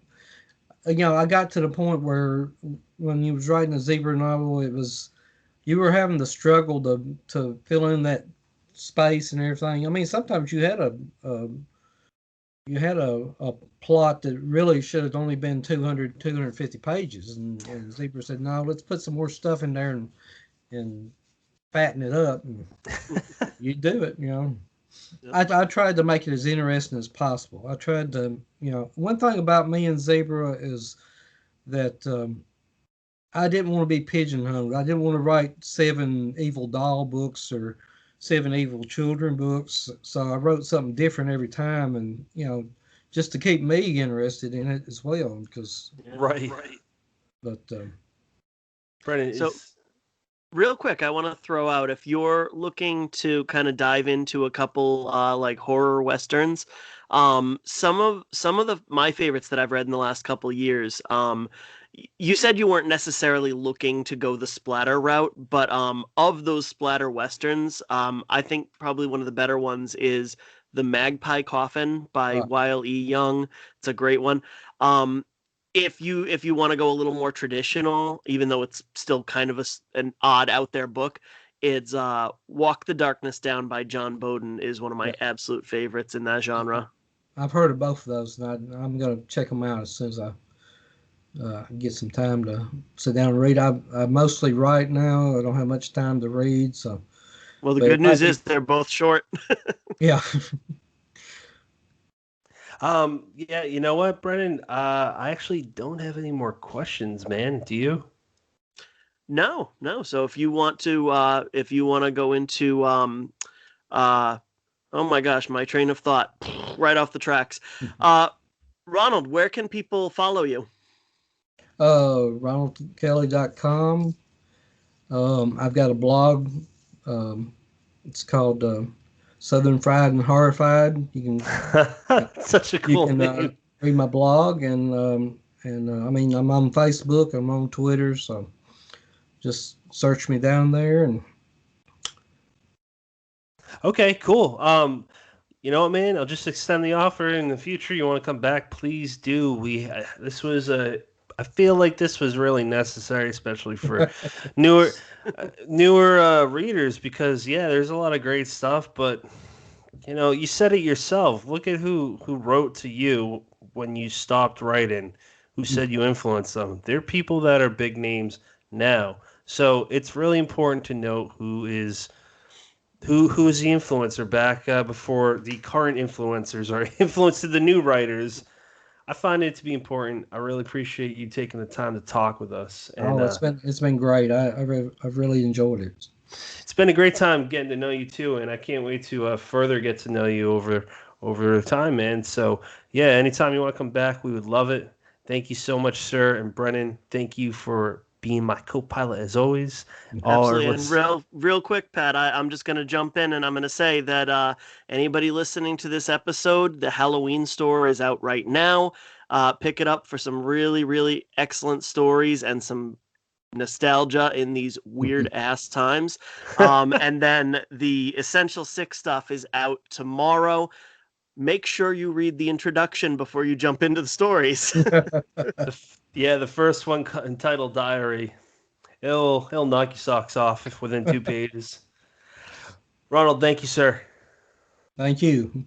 I got to the point where when you was writing a zebra novel, it was you were having to struggle to fill in that space and everything. I mean, sometimes a you had a plot that really should have only been 250 pages, and zebra said, "No, let's put some more stuff in there and fatten it up." And you do it. Yep. I tried to make it as interesting as possible. I tried to, one thing about me and Zebra is that I didn't want to be pigeonholed. I didn't want to write 7 evil doll books or 7 evil children books. So I wrote something different every time, and just to keep me interested in it as well. Because, Yeah. right. but Brennan So is. real quick, I want to throw out if you're looking to kind of dive into a couple like horror westerns, some of my favorites that I've read in the last couple years. You said you weren't necessarily looking to go the splatter route, but of those splatter westerns, I think probably one of the better ones is The Magpie Coffin by uh, Weil E. Young. It's a great one. Um, if you want to go a little more traditional, even though it's still kind of an odd out there book, it's Walk the Darkness Down by John Bowden is one of my yeah, absolute favorites in that genre. I've heard of both of those, and I'm going to check them out as soon as I get some time to sit down and read. I mostly write now. I don't have much time to read, so Well, the but good it might news be is they're both short. yeah. Yeah, you know what, Brennan? I actually don't have any more questions, man. Do you? No, no. So if you want to go into uh oh my gosh, my train of thought right off the tracks. Ronald, where can people follow you? RonaldKelly.com. I've got a blog. It's called Southern Fried and Horrified. Such a You cool can name. read my blog, and I mean, I'm on Facebook, I'm on Twitter, so just search me down there. And Okay, cool. You know what, man? I'll just extend the offer in the future. You want to come back? Please do. This was a. I feel like this was really necessary, especially for newer, newer readers, because yeah, there's a lot of great stuff. But you know, you said it yourself. Look at who wrote to you when you stopped writing. Who said you influenced them? They're people that are big names now. So it's really important to note who is the influencer back before the current influencers are influencing the new writers. I find it to be important. I really appreciate you taking the time to talk with us, and oh, it's been great. I've really enjoyed it. it's been a great time getting to know you too. And I can't wait to further get to know you over time, man. So yeah, anytime you want to come back, we would love it. Thank you so much, sir. And Brennan, thank you for being my co-pilot as always. All our Absolutely. And real quick, Pat, I'm just going to jump in and I'm going to say that anybody listening to this episode, the Halloween store is out right now. Pick it up for some really, really excellent stories and some nostalgia in these weird ass times. And then the Essential Six stuff is out tomorrow. Make sure you read the introduction before you jump into the stories. The first one entitled Diary. He'll knock your socks off within 2 pages. Ronald, thank you, sir. Thank you.